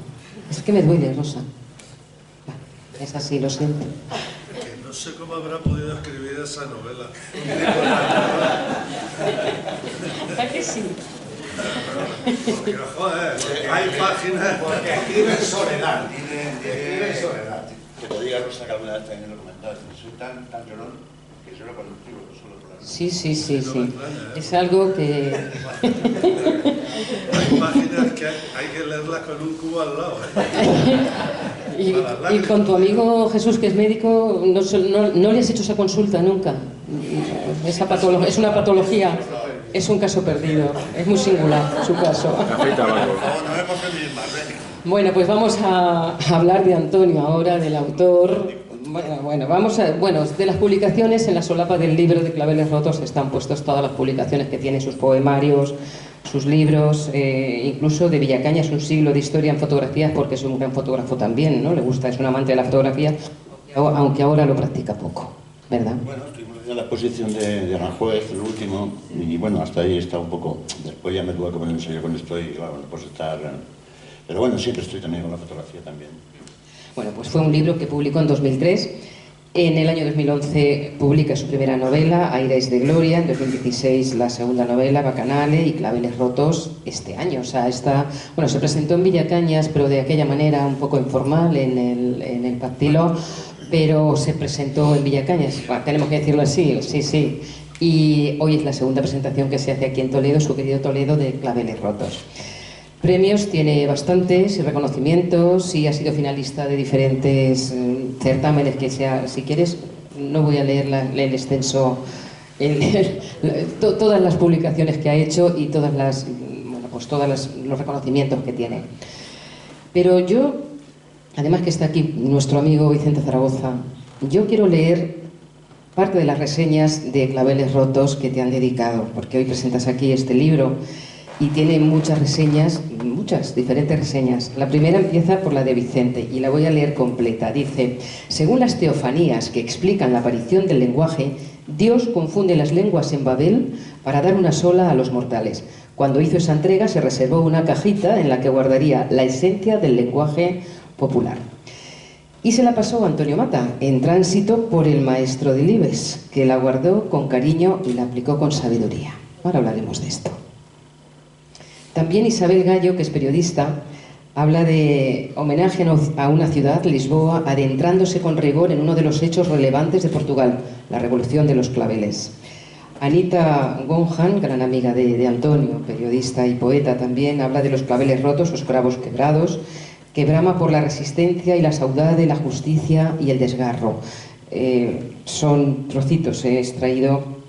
Es que me duele, Rosa. Es así, lo siento.
No sé cómo habrá podido escribir esa novela.
¿A que sí?
Porque, joder, hay páginas...
Porque escribe en soledad. Escribe en soledad. Que te diga Rosa que alguna vez también lo comentaba. Soy tan llorón que lloro por el motivo, no solo por la noche.
Sí. Es algo que...
Hay páginas que hay que leerlas con un cubo al lado.
Y con tu amigo Jesús, que es médico, no le has hecho esa consulta nunca. Es una patología, es un caso perdido, es muy singular su caso. Bueno, pues vamos a hablar de Antonio ahora, del autor. Bueno, de las publicaciones, en la solapa del libro de Claveles Rotos están puestas todas las publicaciones que tiene, sus poemarios, sus libros, incluso de Villacañas, un siglo de historia en fotografías, porque es un gran fotógrafo también, ¿no? Le gusta, es un amante de la fotografía, aunque ahora lo practica poco, ¿verdad?
Bueno, estuvimos haciendo la exposición de Aranjuez, el último, y bueno, hasta ahí está un poco. Después ya me tuve que poner en serio con esto y claro, no puedo estar... Pero bueno, siempre estoy también con la fotografía también.
Bueno, pues fue un libro que publicó en 2003. En el año 2011 publica su primera novela, Aires de Gloria. En 2016 la segunda novela, Bacanale, y Claveles Rotos este año. O sea, se presentó en Villacañas, pero de aquella manera un poco informal en el Pactilo, pero se presentó en Villacañas. Bueno, tenemos que decirlo así, sí. Y hoy es la segunda presentación que se hace aquí en Toledo, su querido Toledo, de Claveles Rotos. Premios tiene bastantes y reconocimientos, y ha sido finalista de diferentes certámenes que si quieres, no voy a leer el extenso, todas las publicaciones que ha hecho y todos los reconocimientos que tiene. Pero yo, además que está aquí nuestro amigo Vicente Zaragoza, yo quiero leer parte de las reseñas de Claveles Rotos que te han dedicado, porque hoy presentas aquí este libro. y tiene muchas reseñas, muchas diferentes reseñas. La primera empieza por la de Vicente y la voy a leer completa. Dice: según las teofanías que explican la aparición del lenguaje, Dios confunde las lenguas en Babel para dar una sola a los mortales. Cuando hizo esa entrega se reservó una cajita en la que guardaría la esencia del lenguaje popular. Y se la pasó a Antonio Mata, en tránsito por el maestro Delibes, que la guardó con cariño y la aplicó con sabiduría. Ahora hablaremos de esto. También Isabel Gallo, que es periodista, habla de homenaje a una ciudad, Lisboa, adentrándose con rigor en uno de los hechos relevantes de Portugal, la Revolución de los Claveles. Anita Gonjan, gran amiga de Antonio, periodista y poeta también, habla de los claveles rotos, los clavos quebrados, que brama por la resistencia y la saudade, la justicia y el desgarro. Son trocitos, he extraído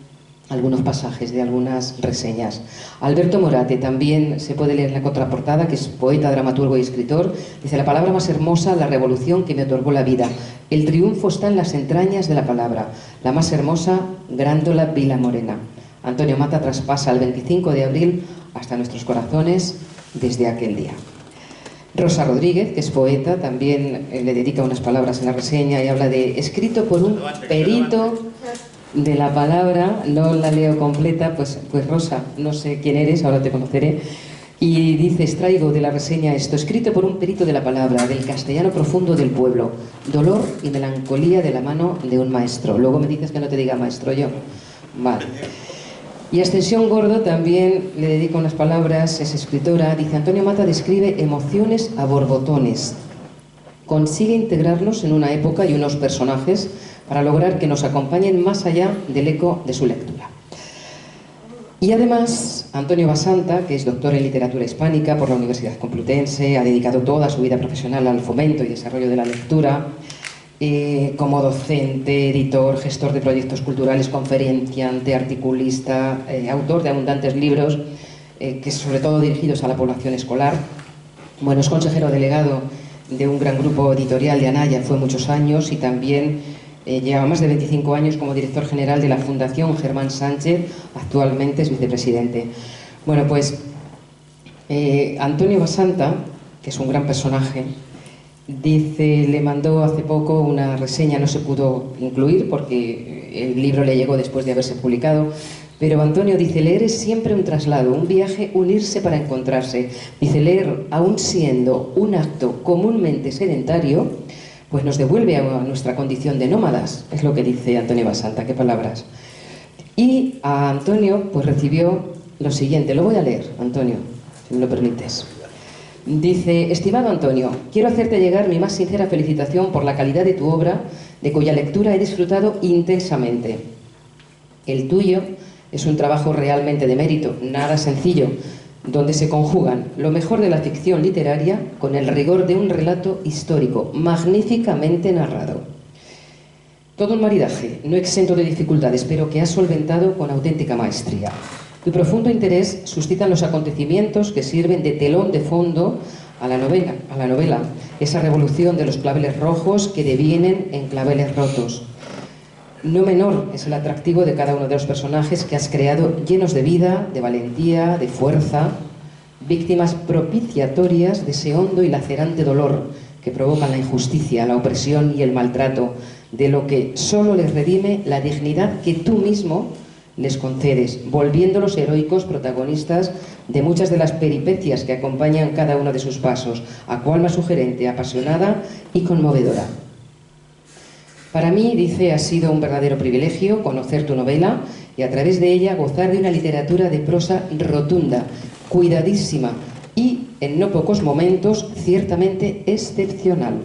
algunos pasajes de algunas reseñas. Alberto Morate también se puede leer en la contraportada, que es poeta, dramaturgo y escritor. Dice: la palabra más hermosa, la revolución que me otorgó la vida. El triunfo está en las entrañas de la palabra. La más hermosa, Grándola Vila Morena. Antonio Mata traspasa el 25 de abril hasta nuestros corazones desde aquel día. Rosa Rodríguez, que es poeta, también le dedica unas palabras en la reseña y habla de escrito por un perito de la palabra. No la leo completa, pues Rosa, no sé quién eres, ahora te conoceré. Y dice: extraigo de la reseña esto: escrito por un perito de la palabra, del castellano profundo del pueblo, dolor y melancolía de la mano de un maestro. Luego me dices que no te diga maestro yo. Vale. Y Ascensión Gordo también le dedica unas palabras, es escritora. Dice: Antonio Mata describe emociones a borbotones. Consigue integrarlos en una época y unos personajes para lograr que nos acompañen más allá del eco de su lectura. Y además, Antonio Basanta, que es doctor en literatura hispánica por la Universidad Complutense, ha dedicado toda su vida profesional al fomento y desarrollo de la lectura, como docente, editor, gestor de proyectos culturales, conferenciante, articulista, autor de abundantes libros, que sobre todo dirigidos a la población escolar. Bueno, es consejero delegado de un gran grupo editorial de Anaya, fue muchos años, y también lleva más de 25 años como director general de la Fundación Germán Sánchez, actualmente es vicepresidente. Bueno, pues Antonio Basanta, que es un gran personaje, dice, le mandó hace poco una reseña, no se pudo incluir porque el libro le llegó después de haberse publicado, pero Antonio dice: leer es siempre un traslado, un viaje, unirse para encontrarse. Dice: leer, aun siendo un acto comúnmente sedentario, pues nos devuelve a nuestra condición de nómadas, es lo que dice Antonio Basanta. Qué palabras. Y a Antonio pues recibió lo siguiente, lo voy a leer, Antonio, si me lo permites. Dice: estimado Antonio, quiero hacerte llegar mi más sincera felicitación por la calidad de tu obra, de cuya lectura he disfrutado intensamente. El tuyo es un trabajo realmente de mérito, nada sencillo, donde se conjugan lo mejor de la ficción literaria con el rigor de un relato histórico, magníficamente narrado. Todo un maridaje, no exento de dificultades, pero que has solventado con auténtica maestría. Tu profundo interés suscitan los acontecimientos que sirven de telón de fondo a la novela, esa revolución de los claveles rojos que devienen en claveles rotos. No menor es el atractivo de cada uno de los personajes que has creado, llenos de vida, de valentía, de fuerza, víctimas propiciatorias de ese hondo y lacerante dolor que provocan la injusticia, la opresión y el maltrato, de lo que solo les redime la dignidad que tú mismo les concedes, volviéndolos heroicos protagonistas de muchas de las peripecias que acompañan cada uno de sus pasos, a cual más sugerente, apasionada y conmovedora. Para mí, dice, ha sido un verdadero privilegio conocer tu novela y a través de ella gozar de una literatura de prosa rotunda, cuidadísima y, en no pocos momentos, ciertamente excepcional.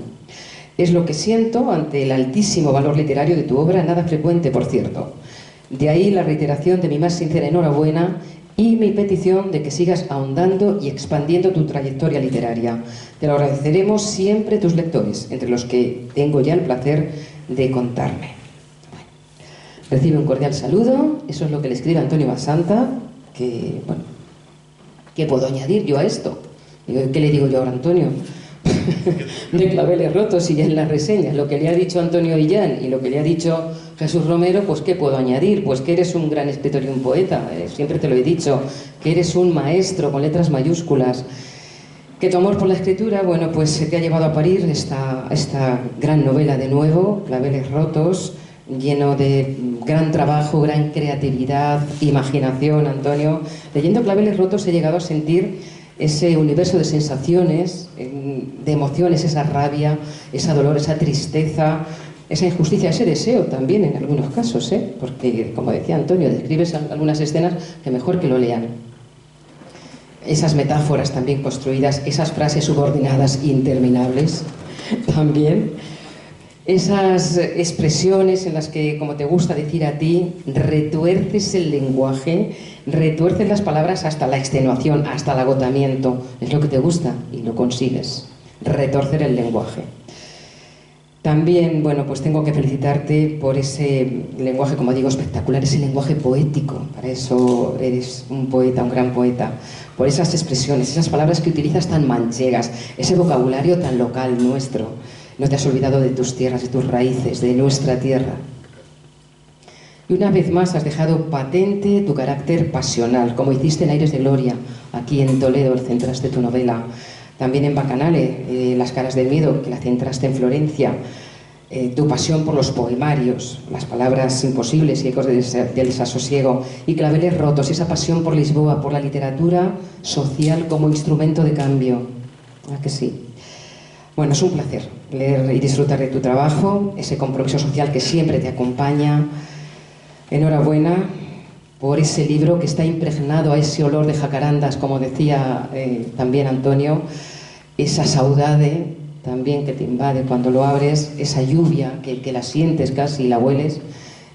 Es lo que siento ante el altísimo valor literario de tu obra, nada frecuente, por cierto. De ahí la reiteración de mi más sincera enhorabuena y mi petición de que sigas ahondando y expandiendo tu trayectoria literaria. Te lo agradeceremos siempre tus lectores, entre los que tengo ya el placer de contarme. Bueno, recibe un cordial saludo, eso es lo que le escribe Antonio Basanta, que, bueno, ¿qué puedo añadir yo a esto? ¿Qué le digo yo ahora a Antonio? De claveles rotos y ya en las reseñas, lo que le ha dicho Antonio Illán y lo que le ha dicho Jesús Romero, pues ¿qué puedo añadir? Pues que eres un gran escritor y un poeta, siempre te lo he dicho, que eres un maestro con letras mayúsculas, que tu amor por la escritura, bueno, pues te ha llevado a parir esta gran novela de nuevo, Claveles rotos, lleno de gran trabajo, gran creatividad, imaginación, Antonio. Leyendo Claveles rotos he llegado a sentir ese universo de sensaciones, de emociones, esa rabia, esa dolor, esa tristeza, esa injusticia, ese deseo también en algunos casos, porque, como decía Antonio, describes algunas escenas que mejor que lo lean. Esas metáforas también construidas, esas frases subordinadas interminables también. Esas expresiones en las que, como te gusta decir a ti, retuerces el lenguaje, retuerces las palabras hasta la extenuación, hasta el agotamiento. Es lo que te gusta y lo consigues, retorcer el lenguaje. También, bueno, pues tengo que felicitarte por ese lenguaje, como digo, espectacular, ese lenguaje poético. Para eso eres un poeta, un gran poeta. Por esas expresiones, esas palabras que utilizas tan manchegas, ese vocabulario tan local nuestro. No te has olvidado de tus tierras, de tus raíces, de nuestra tierra. Y una vez más has dejado patente tu carácter pasional, como hiciste en Aires de Gloria, aquí en Toledo, centraste tu novela. También en Bacanale, Las caras del miedo, que la centraste en Florencia. Tu pasión por los poemarios, las palabras imposibles y ecos del desasosiego. Y Claveles rotos, esa pasión por Lisboa, por la literatura social como instrumento de cambio. ¿A que sí? Bueno, es un placer leer y disfrutar de tu trabajo, ese compromiso social que siempre te acompaña. Enhorabuena por ese libro que está impregnado a ese olor de jacarandas, como decía también Antonio, esa saudade también que te invade cuando lo abres, esa lluvia que la sientes casi y la hueles,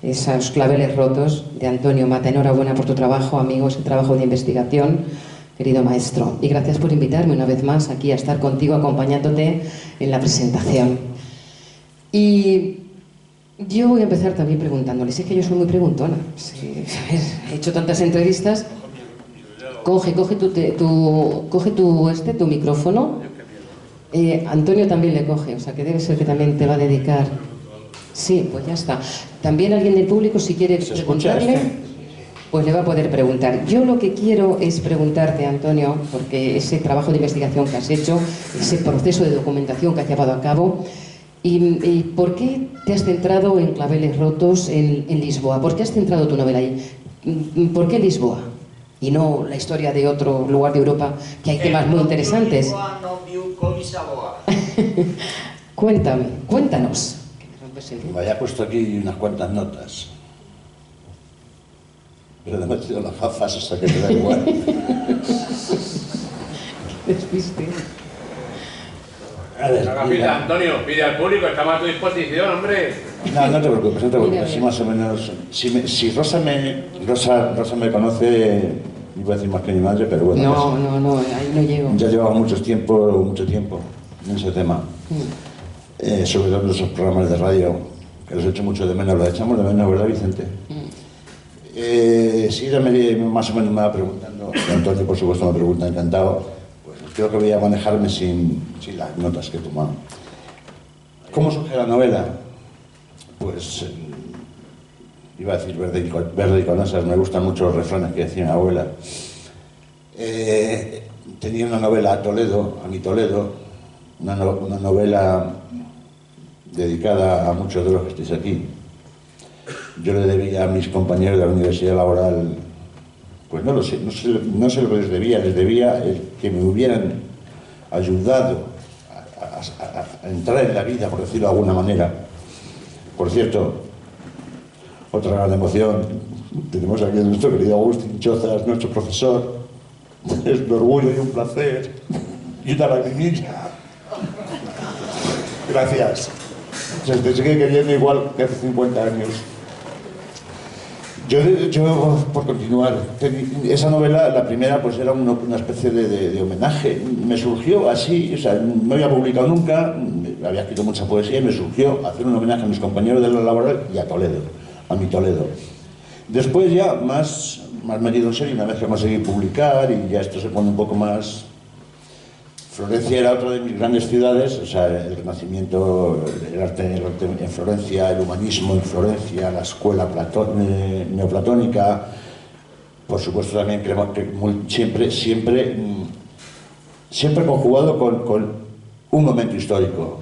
esos claveles rotos de Antonio Mata. Enhorabuena por tu trabajo, amigo, ese trabajo de investigación, querido maestro. Y gracias por invitarme una vez más aquí a estar contigo, acompañándote en la presentación. Y yo voy a empezar también preguntándole. Sé que yo soy muy preguntona. Sí, he hecho tantas entrevistas. Coge tu micrófono. Antonio también le coge, o sea que debe ser que también te va a dedicar. Sí, pues ya está. También alguien del público, si quiere preguntarle, pues le va a poder preguntar. Yo lo que quiero es preguntarte, Antonio, porque ese trabajo de investigación que has hecho, ese proceso de documentación que has llevado a cabo, ¿y por qué te has centrado en Claveles rotos en Lisboa? ¿Por qué has centrado tu novela ahí? ¿Por qué Lisboa? Y no la historia de otro lugar de Europa, que hay temas muy interesantes. Cuéntanos.
Me había puesto aquí unas cuantas notas. Pero le he metido las gafas hasta que me da igual.
Despiste.
A ver,
Antonio, pide al público, estamos a tu disposición, hombre.
No te preocupes, no te preocupes. Si más o menos, si Rosa me conoce, iba a decir más que mi madre, pero bueno.
No, ahí no llego.
Ya llevaba mucho tiempo en ese tema. Sobre todo en esos programas de radio, que los he hecho mucho de menos, los echamos de menos, ¿verdad, Vicente? Sí, más o menos me va preguntando, Antonio por supuesto me pregunta, encantado, pues creo que voy a manejarme sin las notas que he tomado. ¿Cómo surge la novela? Pues iba a decir verde y con asas, me gustan mucho los refranes que decía mi abuela. Tenía una novela a mi Toledo, una novela dedicada a muchos de los que estáis aquí. Yo le debía a mis compañeros de la Universidad Laboral, pues no sé lo que les debía el que me hubieran ayudado a entrar en la vida, por decirlo de alguna manera. Por cierto, otra gran emoción, tenemos aquí a nuestro querido Agustín Chozas, nuestro profesor. Es un orgullo y un placer y una lagrimilla. Gracias. Te sigue queriendo igual que hace 50 años. Yo, por continuar, esa novela, la primera, pues era una especie de homenaje. Me surgió así, o sea, no había publicado nunca, había escrito mucha poesía y me surgió hacer un homenaje a mis compañeros de la laboral y a Toledo, a mi Toledo. Después ya, más metido en serio, una vez que conseguí publicar y ya esto se pone un poco más Florencia era otra de mis grandes ciudades, o sea, el Renacimiento, el arte en Florencia, el humanismo en Florencia, la escuela neoplatónica, por supuesto también creo que siempre conjugado con un momento histórico.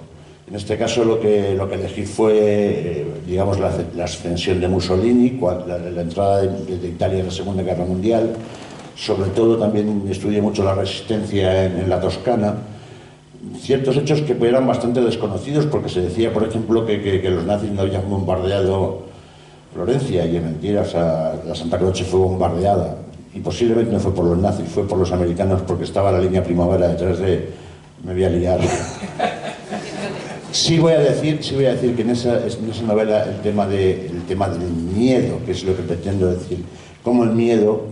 En este caso lo que elegí fue, digamos, la ascensión de Mussolini, la entrada de Italia en la Segunda Guerra Mundial. Sobre todo también estudié mucho la resistencia en la Toscana. Ciertos hechos que eran bastante desconocidos, porque se decía, por ejemplo, que los nazis no habían bombardeado Florencia, y en mentira, o sea, la Santa Croce fue bombardeada. Y posiblemente no fue por los nazis, fue por los americanos, porque estaba la línea Primavera detrás de... Me voy a liar. Sí voy a decir que en esa novela el tema del miedo, que es lo que pretendo decir, cómo el miedo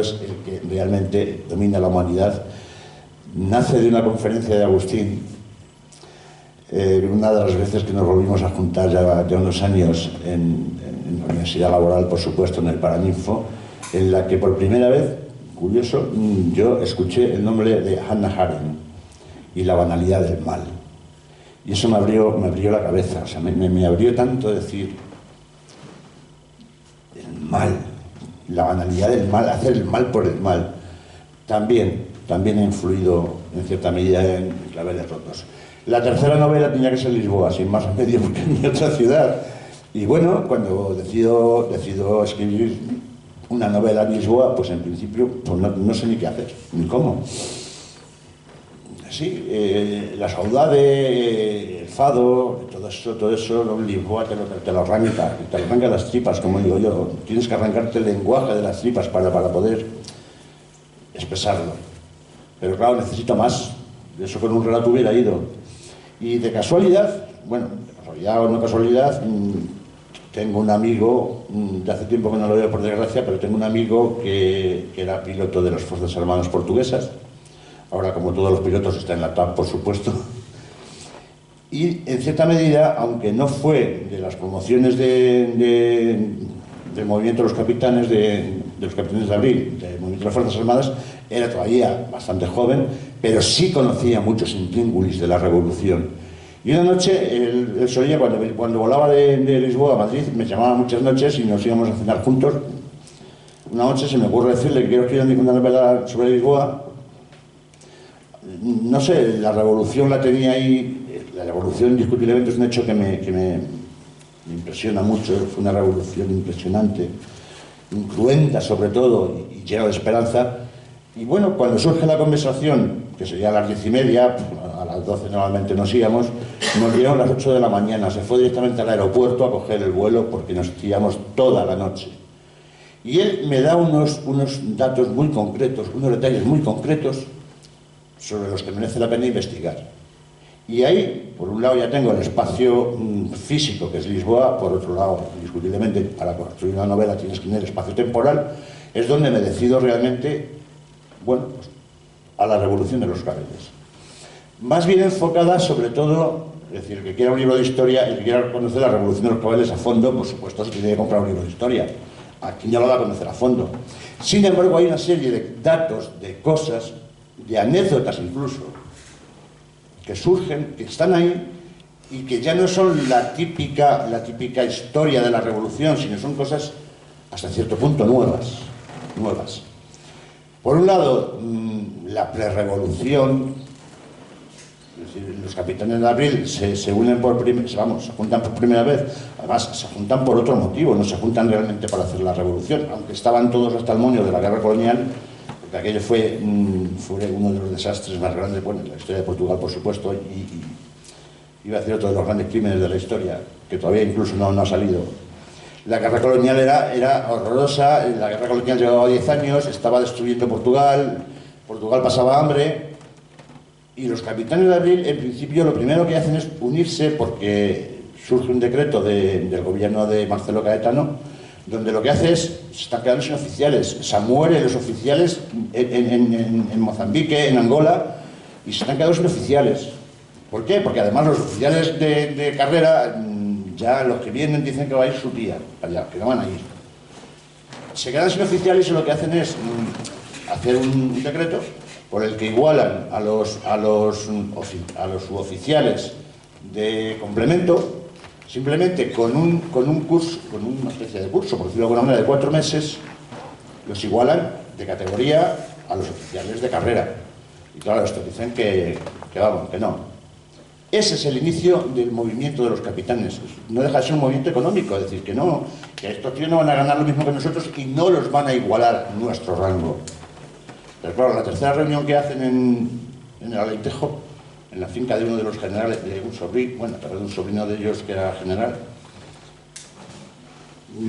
es el que realmente domina la humanidad, nace de una conferencia de Agustín, una de las veces que nos volvimos a juntar ya unos años en la Universidad Laboral, por supuesto, en el Paraninfo, en la que por primera vez, curioso, yo escuché el nombre de Hannah Arendt y la banalidad del mal. Y eso me abrió la cabeza, o sea, me abrió tanto decir el mal, la banalidad del mal, hacer el mal por el mal. También ha influido en cierta medida en Claveles rotos. La tercera novela tenía que ser Lisboa, sin más remedio, porque es mi otra ciudad. Y bueno, cuando decido escribir una novela en Lisboa, pues en principio pues no sé ni qué hacer, ni cómo. Sí, la saudade, el fado, todo eso, Lisboa te lo arranca las tripas, como digo yo. Tienes que arrancarte el lenguaje de las tripas para poder expresarlo. Pero claro, necesito más. De eso con un relato hubiera ido. Y de casualidad, bueno, de casualidad o no casualidad, tengo un amigo, de hace tiempo que no lo veo por desgracia, pero tengo un amigo que era piloto de las Fuerzas Armadas portuguesas. Ahora, como todos los pilotos, está en la TAP, por supuesto. Y, en cierta medida, aunque no fue de las promociones del movimiento de los capitanes de abril, del movimiento de las Fuerzas Armadas, era todavía bastante joven, pero sí conocía muchos intríngulis de la revolución. Y una noche, él solía, cuando volaba de Lisboa a Madrid, me llamaba muchas noches y nos íbamos a cenar juntos. Una noche se me ocurre decirle que quiero escribir una novela sobre Lisboa. No sé, la revolución la tenía ahí. La revolución indiscutiblemente es un hecho que me impresiona mucho. Fue una revolución impresionante, incruenta sobre todo y llena de esperanza. Y bueno, cuando surge la conversación, que sería a las 10:30, a las 12 normalmente nos íbamos, nos dieron a las 8 de la mañana, se fue directamente al aeropuerto a coger el vuelo porque nos tiramos toda la noche. Y él me da unos datos muy concretos, unos detalles muy concretos sobre los que merece la pena investigar. Y ahí, por un lado, ya tengo el espacio físico, que es Lisboa, por otro lado, indiscutiblemente, para construir una novela tienes que tener espacio temporal, es donde me decido realmente, bueno, pues, a la revolución de los claveles. Más bien enfocada, sobre todo, es decir, el que quiera un libro de historia, el que quiera conocer la revolución de los claveles a fondo, por supuesto, se tiene que comprar un libro de historia. Aquí ya lo va a conocer a fondo. Sin embargo, hay una serie de datos, de cosas, de anécdotas incluso, que surgen, que están ahí, y que ya no son la típica historia de la revolución, sino son cosas hasta cierto punto nuevas. Por un lado, la prerrevolución, es decir, los capitanes de abril se unen se juntan por primera vez, además se juntan por otro motivo, no se juntan realmente para hacer la revolución, aunque estaban todos hasta el moño de la guerra colonial, porque aquello fue uno de los desastres más grandes, bueno, en la historia de Portugal, por supuesto, y iba a decir otro de los grandes crímenes de la historia, que todavía incluso no ha salido. La guerra colonial era horrorosa, la guerra colonial llevaba 10 años, estaba destruyendo Portugal pasaba hambre, y los capitanes de abril, en principio, lo primero que hacen es unirse, porque surge un decreto del gobierno de Marcelo Caetano, donde lo que hace es, se están quedando sin oficiales, se mueren los oficiales en Mozambique, en Angola, y se están quedando sin oficiales. ¿Por qué? Porque además los oficiales de carrera, ya los que vienen dicen que va a ir su tía allá, que no van a ir. Se quedan sin oficiales y lo que hacen es hacer un decreto por el que igualan a los suboficiales de complemento, simplemente con un curso, con una especie de curso, por decirlo de alguna manera, de 4 meses, los igualan de categoría a los oficiales de carrera. Y claro, esto dicen que vamos, que no. Ese es el inicio del movimiento de los capitanes. No deja de ser un movimiento económico, es decir, que no, que estos tíos no van a ganar lo mismo que nosotros y no los van a igualar nuestro rango. Pero claro, la tercera reunión que hacen en el Alentejo, en la finca de uno de los generales, de un sobrino de ellos que era general,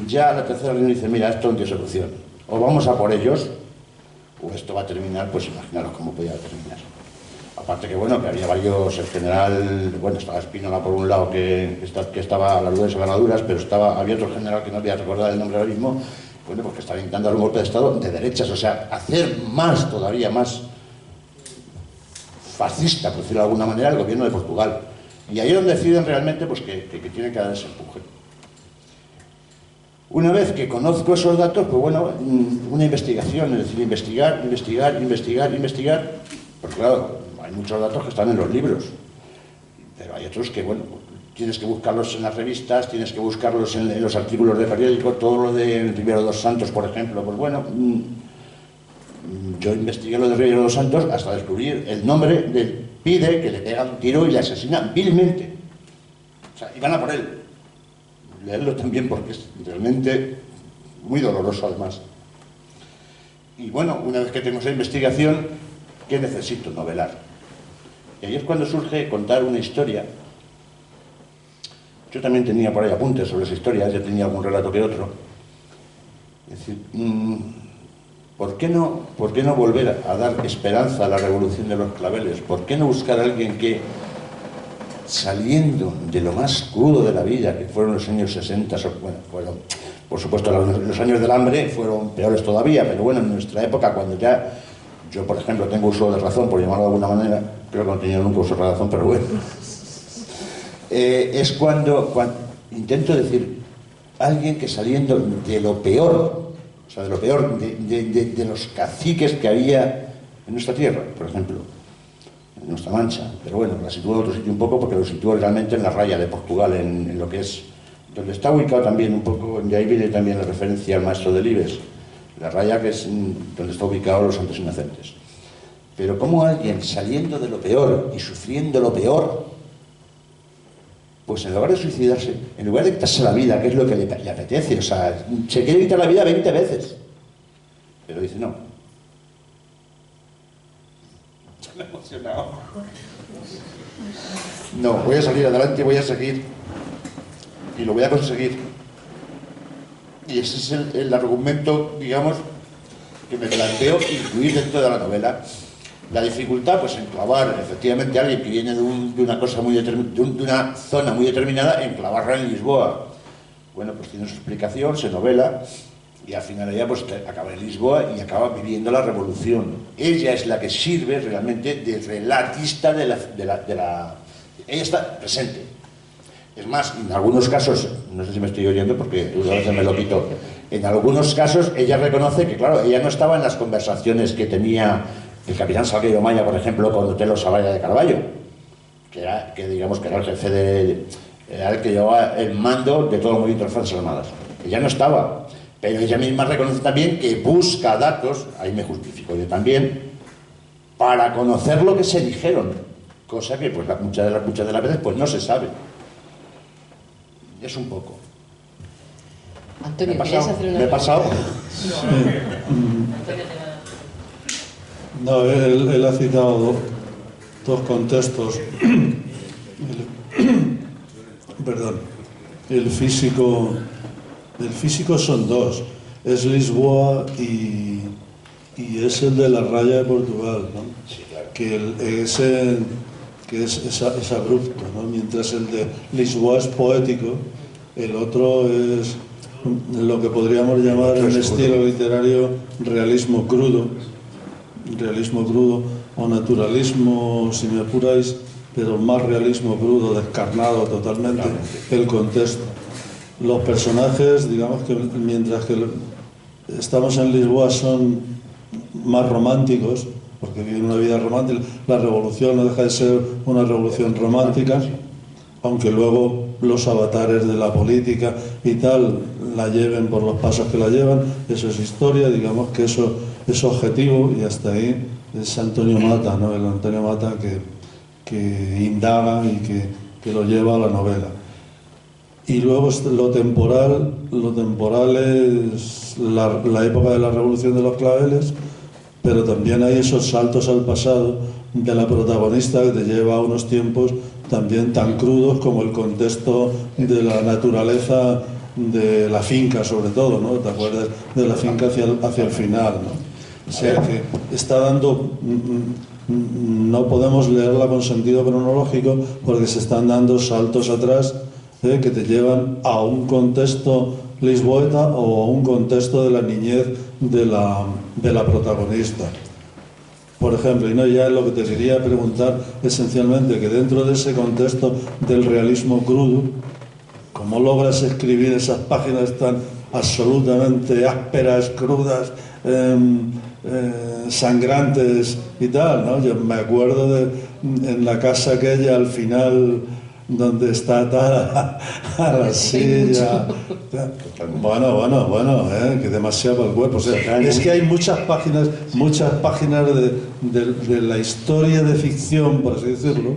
ya la tercera reunión dice, mira, esto no tiene solución. O vamos a por ellos, o esto va a terminar, pues imaginaros cómo podía terminar. Aparte que, bueno, que había varios, el general, bueno, estaba Espínola por un lado, que estaba a las dudas y ganaduras, pero había otro general que no voy a recordar el nombre ahora mismo, bueno, porque estaba intentando dar un golpe de Estado de derechas, o sea, hacer más, todavía más fascista, por decirlo de alguna manera, el gobierno de Portugal. Y ahí es donde deciden realmente pues, que tiene que dar ese empuje. Una vez que conozco esos datos, pues bueno, una investigación, es decir, investigar, porque claro, hay muchos datos que están en los libros, pero hay otros que, bueno, tienes que buscarlos en las revistas, tienes que buscarlos en los artículos de periódico, todo lo de Rivero dos Santos, por ejemplo, pues bueno, yo investigué lo de Rivero dos Santos hasta descubrir el nombre del pide que le pega un tiro y le asesina vilmente. O sea, y van a por él. Leerlo también porque es realmente muy doloroso además. Y bueno, una vez que tengo esa investigación, ¿qué necesito? Novelar. Y ahí es cuando surge contar una historia. Yo también tenía por ahí apuntes sobre esa historia, ya tenía algún relato que otro. Es decir, ¿por qué no volver a dar esperanza a la revolución de los claveles? ¿Por qué no buscar a alguien que, saliendo de lo más crudo de la vida, que fueron los años 60, bueno, fueron, por supuesto, los años del hambre fueron peores todavía, pero bueno, en nuestra época, cuando ya, yo por ejemplo tengo uso de razón, por llamarlo de alguna manera, creo que no tenía nunca uso de razón, pero bueno, es cuando intento decir, alguien que saliendo de lo peor, o sea, de lo peor, de los caciques que había en nuestra tierra, por ejemplo, en nuestra Mancha, pero bueno, la sitúo en otro sitio un poco porque lo sitúo realmente en la raya de Portugal, en lo que es, donde está ubicado también un poco, de ahí viene también la referencia al maestro Delibes, la raya que es donde está ubicado los Santos Inocentes. Pero como alguien saliendo de lo peor y sufriendo lo peor, pues en lugar de suicidarse, en lugar de quitarse la vida, que es lo que le apetece, o sea, se quiere quitar la vida 20 veces, pero dice no. Ya me he emocionado. No, voy a salir adelante, voy a seguir y lo voy a conseguir. Y ese es el argumento, digamos, que me planteo incluir dentro de la novela. La dificultad, pues, en clavar efectivamente a alguien que viene de una cosa muy de una zona muy determinada, enclavarla en Lisboa. Bueno, pues tiene su explicación, se novela, y al final ella pues acaba en Lisboa y acaba viviendo la revolución. Ella es la que sirve realmente de relatista de la... Ella está presente. Es más, en algunos casos, no sé si me estoy oyendo porque a veces me lo quito, en algunos casos ella reconoce que, claro, ella no estaba en las conversaciones que tenía el capitán Salgueiro Maña, por ejemplo, con Otelo Savalla de Carballo, que digamos que era el jefe era el que llevaba el mando de todo el movimiento de las Fuerzas Armadas. Ella no estaba, pero ella misma reconoce también que busca datos, ahí me justifico yo también, para conocer lo que se dijeron, cosa que pues muchas de las veces pues no se sabe. Es un poco.
Antonio, ¿querías hacer una pregunta?
¿Me he pasado?
No, él ha citado dos contextos. Perdón. El físico son dos. Es Lisboa y es el de la raya de Portugal, ¿no?
Sí, claro.
Que es abrupto, ¿no? Mientras el de Lisboa es poético, el otro es lo que podríamos llamar en estilo literario realismo crudo o naturalismo, si me apuráis, pero más realismo crudo, descarnado totalmente el contexto. Los personajes, digamos que mientras que estamos en Lisboa son más románticos, porque viven una vida romántica. La revolución no deja de ser una revolución romántica, aunque luego los avatares de la política y tal la lleven por los pasos que la llevan, eso es historia, digamos que eso es objetivo, y hasta ahí es Antonio Mata, ¿no? El Antonio Mata que indaga y que lo lleva a la novela. Y luego lo temporal es la época de la Revolución de los Claveles, pero también hay esos saltos al pasado de la protagonista que te lleva a unos tiempos también tan crudos como el contexto de la naturaleza de la finca, sobre todo, ¿no? ¿Te acuerdas de la finca hacia el final, ¿no? O sea que está dando... No podemos leerla con sentido cronológico porque se están dando saltos atrás que te llevan a un contexto lisboeta o a un contexto de la niñez de la protagonista. Por ejemplo, y no ya lo que te quería preguntar esencialmente, que dentro de ese contexto del realismo crudo, ¿cómo logras escribir esas páginas tan absolutamente ásperas, crudas, sangrantes y tal, ¿no? Yo me acuerdo en la casa aquella al final donde está atada a la silla. Bueno, que demasiado para el cuerpo. O sea, es que hay muchas páginas de la historia de ficción, por así decirlo,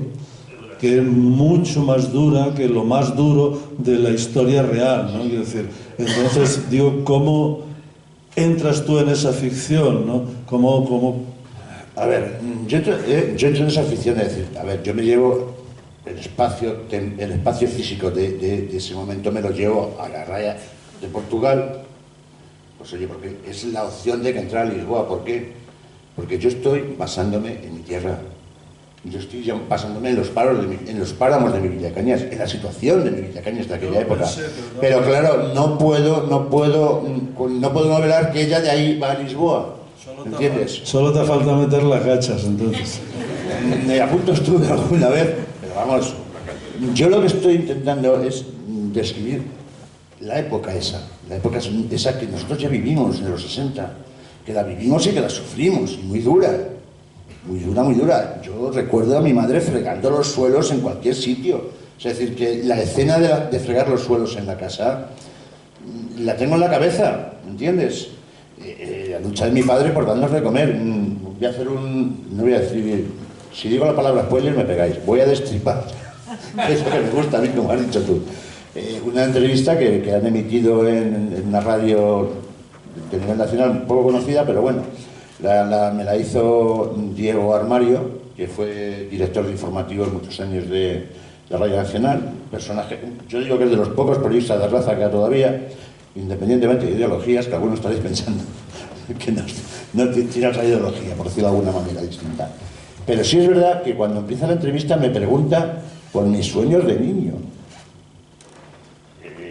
que es mucho más dura que lo más duro de la historia real, ¿no? Quiero decir, entonces digo, ¿cómo entras tú en esa ficción, ¿no? ¿Cómo?
A ver, yo entro en esa ficción, es decir, a ver, yo me llevo el espacio físico de ese momento, me lo llevo a la raya de Portugal, pues oye, porque es la opción de que entrar a Lisboa. ¿Por qué? Porque yo estoy basándome en mi tierra. Yo estoy basándome en los páramos de mi Villacañas, en la situación de mi Villacañas de aquella época. Pero claro, no puedo novelar que ella de ahí va a Lisboa. ¿Entiendes?
Solo te falta meter las gachas, entonces.
A punto estuve alguna vez, pero vamos, yo lo que estoy intentando es describir la época esa que nosotros ya vivimos en los 60, que la vivimos y que la sufrimos, y muy dura. Muy dura. Yo recuerdo a mi madre fregando los suelos en cualquier sitio. Es decir, que la escena de fregar los suelos en la casa la tengo en la cabeza, ¿entiendes? La lucha de mi padre por darnos de comer. Voy a hacer no voy a decir... Si digo la palabra spoiler me pegáis. Voy a destripar. Eso que me gusta a mí, como has dicho tú. Una entrevista que han emitido en una radio de nivel nacional un poco conocida, pero bueno. Me la hizo Diego Armario, que fue director de informativos muchos años de la Radio Nacional, personaje, yo digo que es de los pocos periodistas de raza que hay todavía, independientemente de ideologías, que algunos estaréis pensando que no tiene otra ideología, por decirlo de alguna manera distinta. Pero sí es verdad que cuando empieza la entrevista me pregunta por mis sueños de niño.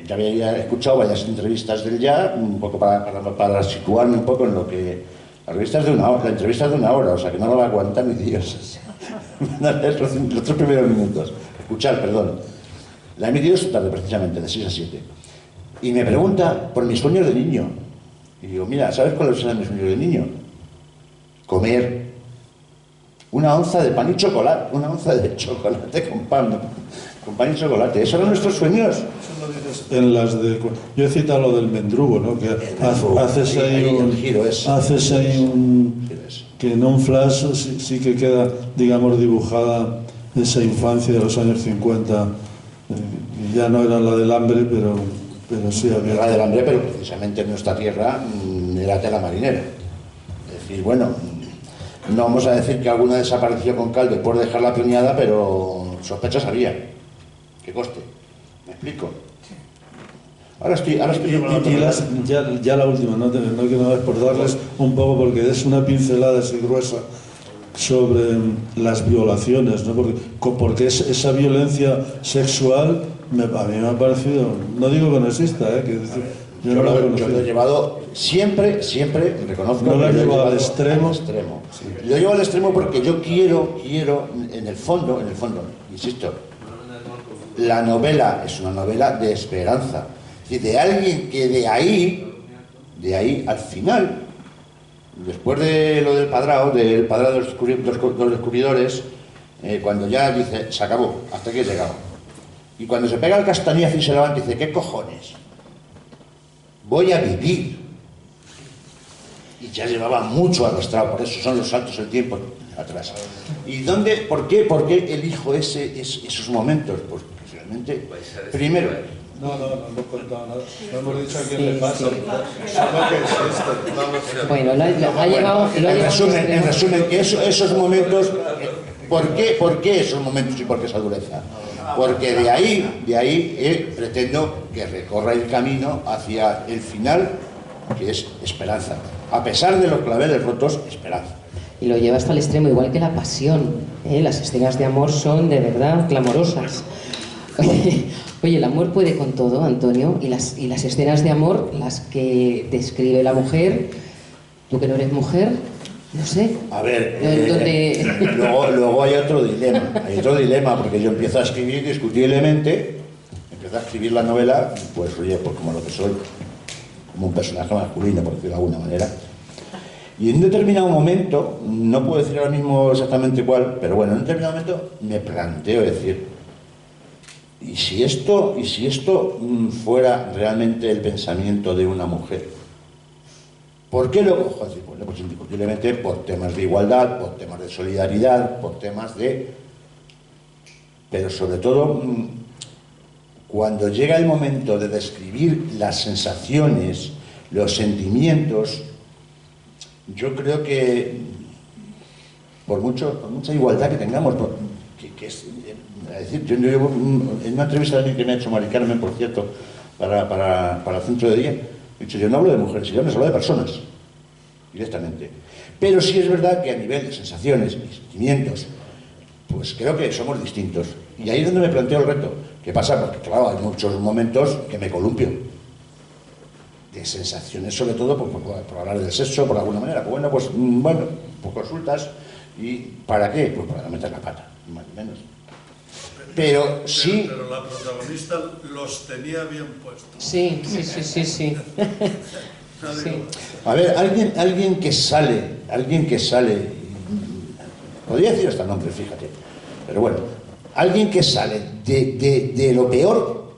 Ya había escuchado varias entrevistas del ya, un poco para situarme un poco en lo que... La entrevista es de una hora, o sea que no lo va a aguantar ni Dios. Los 3 primeros minutos. Escuchar, perdón. La he emitido esta tarde, precisamente, de 6 a 7. Y me pregunta por mis sueños de niño. Y digo, mira, ¿sabes cuáles eran mis sueños de niño? Comer una onza de pan y chocolate. Una onza de chocolate con pan y chocolate. ¿Esos eran nuestros sueños?
En las de... Yo he citado lo del mendrugo, ¿no? Que haces ahí que en un flash sí que queda, digamos, dibujada esa infancia de los años 50. Y ya no era la del hambre, pero sí había...
La del hambre, pero precisamente en nuestra tierra era tela marinera. Es decir, bueno, no vamos a decir que alguna desapareció con caldo por dejarla preñada, pero sospechas había. Que coste. ¿Me explico? Ahora estoy
ya la última, no quiero por darles un poco, porque es una pincelada así gruesa sobre las violaciones, ¿no? Porque esa violencia sexual a mí me ha parecido, no digo que no exista, que yo no
yo lo he llevado siempre, reconozco.
No lo he llevado al extremo.
Sí. Lo llevo al extremo porque yo quiero, en el fondo, insisto, la novela es una novela de esperanza. Es decir, de alguien que de ahí al final Después de lo del padrao de los descubridores, cuando ya dice, se acabó, hasta aquí he llegado. Y cuando se pega el castañazo y se levanta y dice, ¿qué cojones? Voy a vivir. Y ya llevaba mucho arrastrado, por eso son los saltos del tiempo atrás. ¿Y por qué elijo esos momentos? Pues realmente, primero...
No hemos dicho a quién le pasa. Solo que es esto.
Bueno, lo ha llevado...
En resumen, esos momentos... ¿Por qué esos momentos y por qué esa dureza? Porque de ahí pretendo que recorra el camino hacia el final, que es esperanza. A pesar de los claveles rotos, esperanza.
Y lo lleva hasta el extremo, igual que la pasión. Las escenas de amor son de verdad clamorosas. Oye, el amor puede con todo, Antonio, y las escenas de amor, las que describe la mujer, tú que no eres mujer, no sé.
A ver, luego hay otro dilema, porque yo empiezo a escribir discutiblemente, empiezo a escribir la novela, pues oye, pues como lo que soy, como un personaje masculino, por decirlo de alguna manera. Y en un determinado momento, no puedo decir ahora mismo exactamente cuál, pero bueno, en un determinado momento me planteo decir, ¿y si esto fuera realmente el pensamiento de una mujer? ¿Por qué lo cojo así? Pues indiscutiblemente por temas de igualdad, por temas de solidaridad, por temas de... Pero sobre todo, cuando llega el momento de describir las sensaciones, los sentimientos, yo creo que por mucha igualdad que tengamos, es decir, yo en una entrevista que me ha hecho Mari Carmen, por cierto, para el centro de día, he dicho, yo no hablo de mujeres, yo hablo de personas, directamente. Pero sí es verdad que a nivel de sensaciones y sentimientos, pues creo que somos distintos. Y ahí es donde me planteo el reto. ¿Qué pasa? Porque claro, hay muchos momentos que me columpio. De sensaciones, sobre todo por hablar del sexo, por alguna manera. Pues consultas. ¿Y para qué? Pues para no meter la pata, más o menos. Pero sí...
Pero la protagonista los tenía bien puestos.
Sí. Sí.
A ver, alguien que sale, podría decir hasta el nombre, fíjate, pero bueno, alguien que sale de lo peor,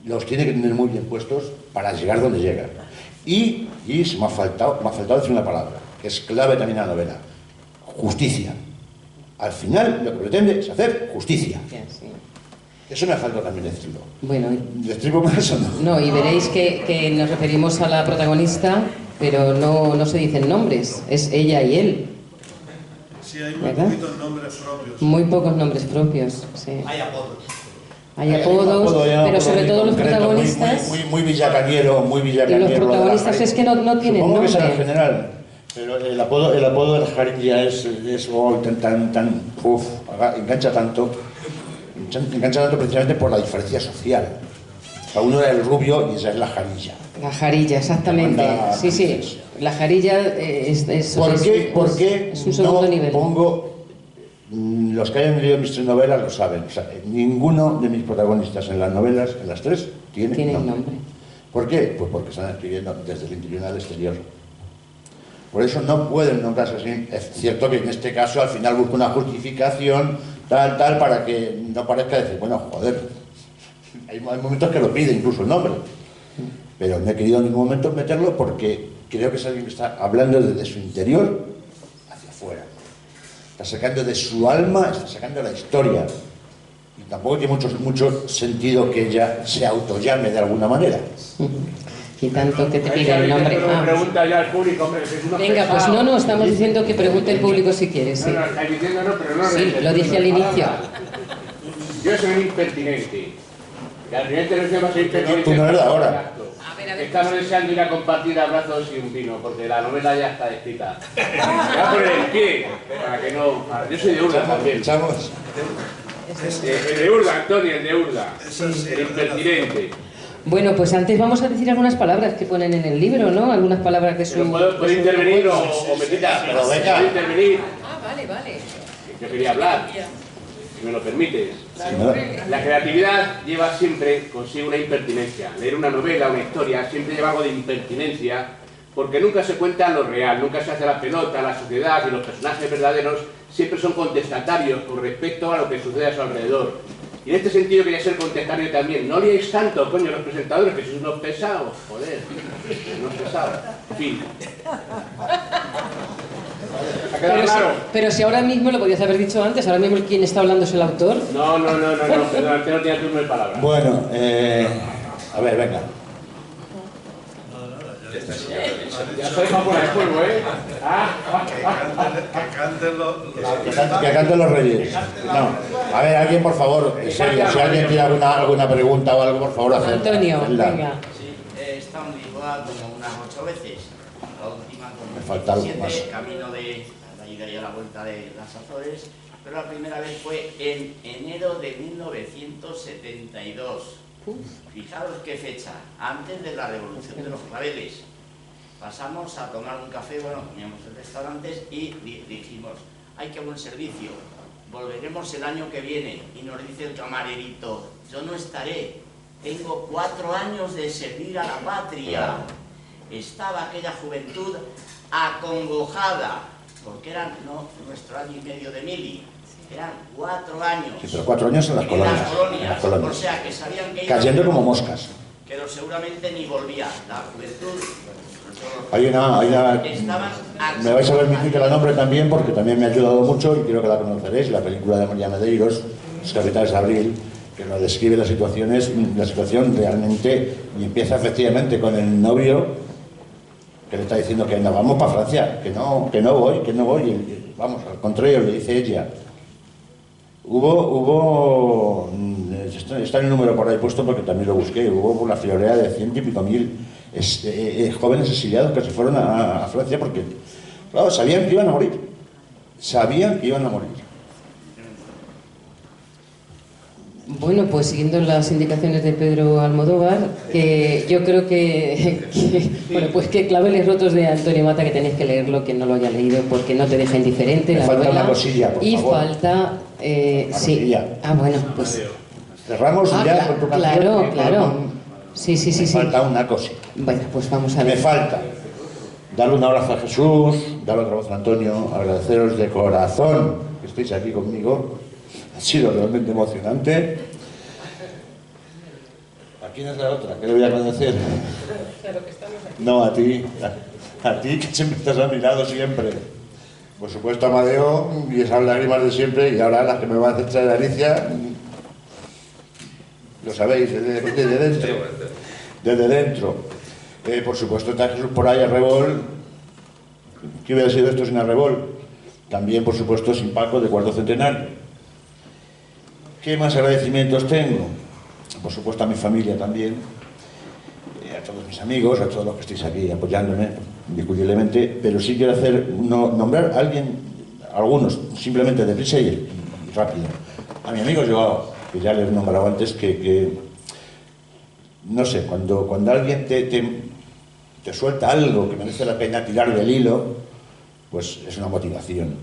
los tiene que tener muy bien puestos para llegar donde llega. Y se me ha faltado decir una palabra, que es clave también en la novela: justicia. Al final lo que pretende es hacer justicia.
Sí.
Eso me ha faltado también decirlo.
Bueno,
¿Destribo más o no?
no, y veréis que nos referimos a la protagonista, pero no se dicen nombres, es ella y él.
Sí, hay muy poquitos nombres propios.
Muy pocos nombres propios, sí. Hay apodos, pero sobre todo los protagonistas...
Muy villacañero,
Y los protagonistas es que no tienen
supongo
nombre.
Que será general, pero el apodo de la jarilla es engancha tanto precisamente por la diferencia social. Uno era el rubio y esa es la jarilla.
La jarilla, exactamente. Sí. La jarilla es
¿Por qué
un segundo nivel.
Pongo... Los que hayan leído mis tres novelas lo saben. O sea, ninguno de mis protagonistas en las novelas, en las tres, tiene nombre. ¿Por qué? Pues porque están escribiendo desde el interior al exterior. Por eso no pueden nombrarse así. Es cierto que en este caso al final busco una justificación tal, para que no parezca decir, bueno, joder, hay momentos que lo pide incluso el nombre. Pero no he querido en ningún momento meterlo porque creo que es alguien que está hablando desde su interior hacia afuera. Está sacando de su alma, está sacando la historia. Y tampoco tiene mucho sentido que ella se autollame de alguna manera.
Y tanto que te pide el nombre.
Pregunta ya al público, hombre, que es una
Venga, pues no, estamos diciendo que pregunte el público si quiere, sí.
No, estáis diciendo no, pero no.
Sí, lo dije al inicio.
Yo soy un impertinente. Y al final te lo soy impertinente.
Tú no eres de ahora.
Estamos deseando ir a compartir abrazos y un vino, porque la novela ya está escrita. Voy a poner el pie, para que no... Yo soy de Urda también.
Echamos.
El de Urda, Antonio, el de Urda. El impertinente.
Bueno, pues antes vamos a decir algunas palabras que ponen en el libro, ¿no? Algunas palabras que son...
¿Puedo intervenir o me quitas?
Pero venga.
¿Puedo intervenir?
Vale.
Yo quería hablar, si me lo permites.
Claro.
La creatividad lleva siempre consigo una impertinencia. Leer una novela, una historia, siempre lleva algo de impertinencia, porque nunca se cuenta lo real, nunca se hace la pelota, la sociedad y los personajes verdaderos siempre son contestatarios con respecto a lo que sucede a su alrededor. Y en este sentido quería ser contestatario también. No liéis tanto, coño, los presentadores, que sois unos pesados, joder, unos pesados. En fin. ¿Ha quedado claro?
Pero si ahora mismo lo podías haber dicho antes, ahora mismo quien está hablando es el autor.
No, perdón, antes no tenía turno de palabra.
Bueno, a ver, venga.
Ya se deja por el juego, ¿eh?
Que canten los reyes.
No, a ver, alguien por favor, en serio, si alguien tiene alguna pregunta o algo, por favor, hacedla.
Antonio, venga.
Sí, he estado en Lisboa como unas 8 veces. La última como
Me falta algo
7,
más.
camino de la ida y a la vuelta de las Azores. Pero la primera vez fue en enero de 1972. Fijaros qué fecha, antes de la revolución de los claveles. Pasamos a tomar un café, bueno, comíamos en restaurantes y dijimos, ¡ay, qué buen servicio! Volveremos el año que viene. Y nos dice el camarerito, yo no estaré, tengo 4 años de servir a la patria. Estaba aquella juventud acongojada, porque eran nuestro año y medio de mili. Eran 4 años.
Sí, pero 4 años en las colonias.
En las colonias. O sea, que sabían que
cayendo como moscas.
Pero seguramente ni volvía. La juventud...
Hay una me vais a permitir que la nombre también, porque también me ha ayudado mucho y quiero que la conoceréis, la película de María Medeiros, Los Capitales de Abril, que nos describe la situación realmente, y empieza efectivamente con el novio que le está diciendo que no, vamos para Francia, que no voy, y vamos, al contrario, le dice ella. Está en el número por ahí puesto porque también lo busqué, hubo una friolera de 100 y pico mil jóvenes exiliados que se fueron a Francia porque, claro, sabían que iban a morir.
Bueno, pues siguiendo las indicaciones de Pedro Almodóvar, que yo creo bueno, pues que Claveles rotos de Antonio Mata, que tenéis que leerlo, que no lo haya leído, porque no te deja indiferente la novela.
Falta una cosilla, por favor.
Falta, sí. Bueno, pues...
Cerramos ya con tu canción.
Claro. Sí.
Me falta una cosilla.
Bueno, pues vamos a ver.
Me falta darle un abrazo a Jesús, darle otro abrazo a Antonio, agradeceros de corazón que estéis aquí conmigo. Ha sido realmente emocionante. ¿A quién es la otra? ¿Qué le voy a agradecer? No, a ti. A ti, que siempre estás a mi lado siempre. Por supuesto, Amadeo, y esas lágrimas de siempre, y ahora las que me van a hacer traer Alicia, lo sabéis, desde dentro. Desde dentro. Por supuesto, está Jesús por ahí, Arrebol. ¿Qué hubiera sido esto sin Arrebol? También, por supuesto, sin Paco, de cuarto centenario. ¿Qué más agradecimientos tengo? Por supuesto, a mi familia también, a todos mis amigos, a todos los que estáis aquí apoyándome, indiscutiblemente, pero sí quiero nombrar a algunos, simplemente deprisa y rápido. A mi amigo Joao, que ya les he nombrado antes, que no sé, cuando alguien te suelta algo que merece la pena tirar del hilo, pues es una motivación.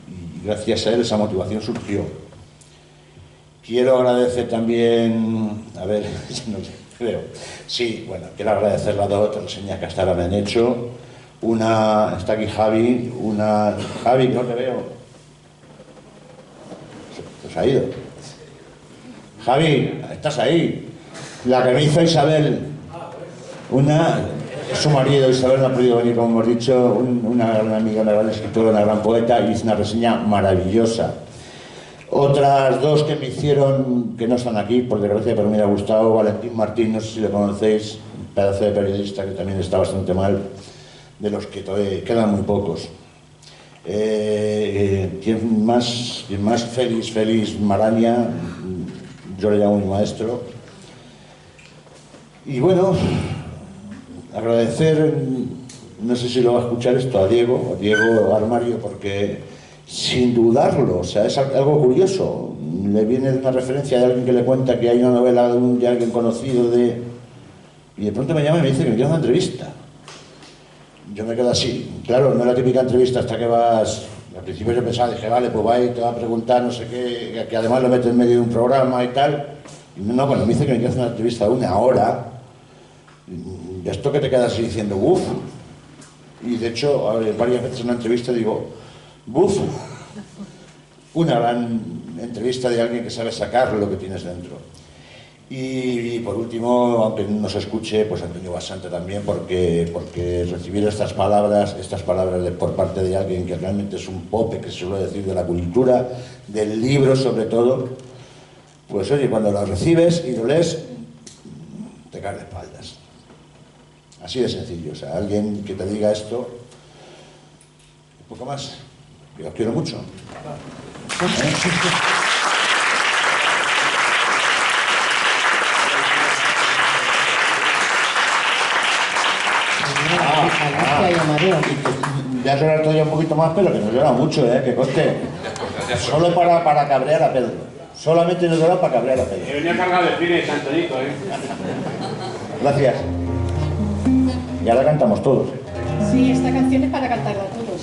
Y gracias a él esa motivación surgió. Quiero agradecer también, a ver, no sé, creo, sí, bueno, quiero agradecer las 2 reseñas que hasta ahora me han hecho. Una, está aquí Javi, Javi, que no te veo. Se ha ido. Javi, estás ahí. La que me hizo Isabel, es su marido, Isabel no ha podido venir, como hemos dicho, una gran amiga, una gran escritora, una gran poeta, y hizo una reseña maravillosa. Otras 2 que me hicieron, que no están aquí, por desgracia, pero me hubiera gustado, Valentín Martín, no sé si lo conocéis, un pedazo de periodista que también está bastante mal, de los que todavía quedan muy pocos. ¿Quién más? Félix Maraña, yo le llamo mi maestro. Y bueno, agradecer, no sé si lo va a escuchar esto, a Diego Armario, porque sin dudarlo, o sea, es algo curioso. Le viene una referencia de alguien que le cuenta que hay una novela de alguien conocido y de pronto me llama y me dice que me quiere una entrevista. Yo me quedo así. Claro, no es la típica entrevista hasta que vas... Al principio yo pensaba, dije, vale, pues va y te va a preguntar no sé qué, que además lo mete en medio de un programa y tal. Y no, cuando me dice que me quiere hacer una entrevista de 1 hora, esto que te quedas así diciendo, uff, Y de hecho, varias veces en una entrevista digo, ¡buf! Una gran entrevista de alguien que sabe sacar lo que tienes dentro. Y por último, aunque no se escuche, pues Antonio Basante también, porque recibir estas palabras por parte de alguien que realmente es un pope, que se suele decir, de la cultura, del libro sobre todo, pues oye, cuando lo recibes y lo lees, te caes de espaldas. Así de sencillo, o sea, alguien que te diga esto, un poco más, yo os quiero mucho. Voy a llorar todavía un poquito más, pero que no llora mucho, que conste. Solo para cabrear a Pedro. Solamente no llora para cabrear a Pedro.
He venido cargado de fines, Antonito,
Gracias. Y ahora cantamos todos.
Sí, esta canción es para cantarla todos.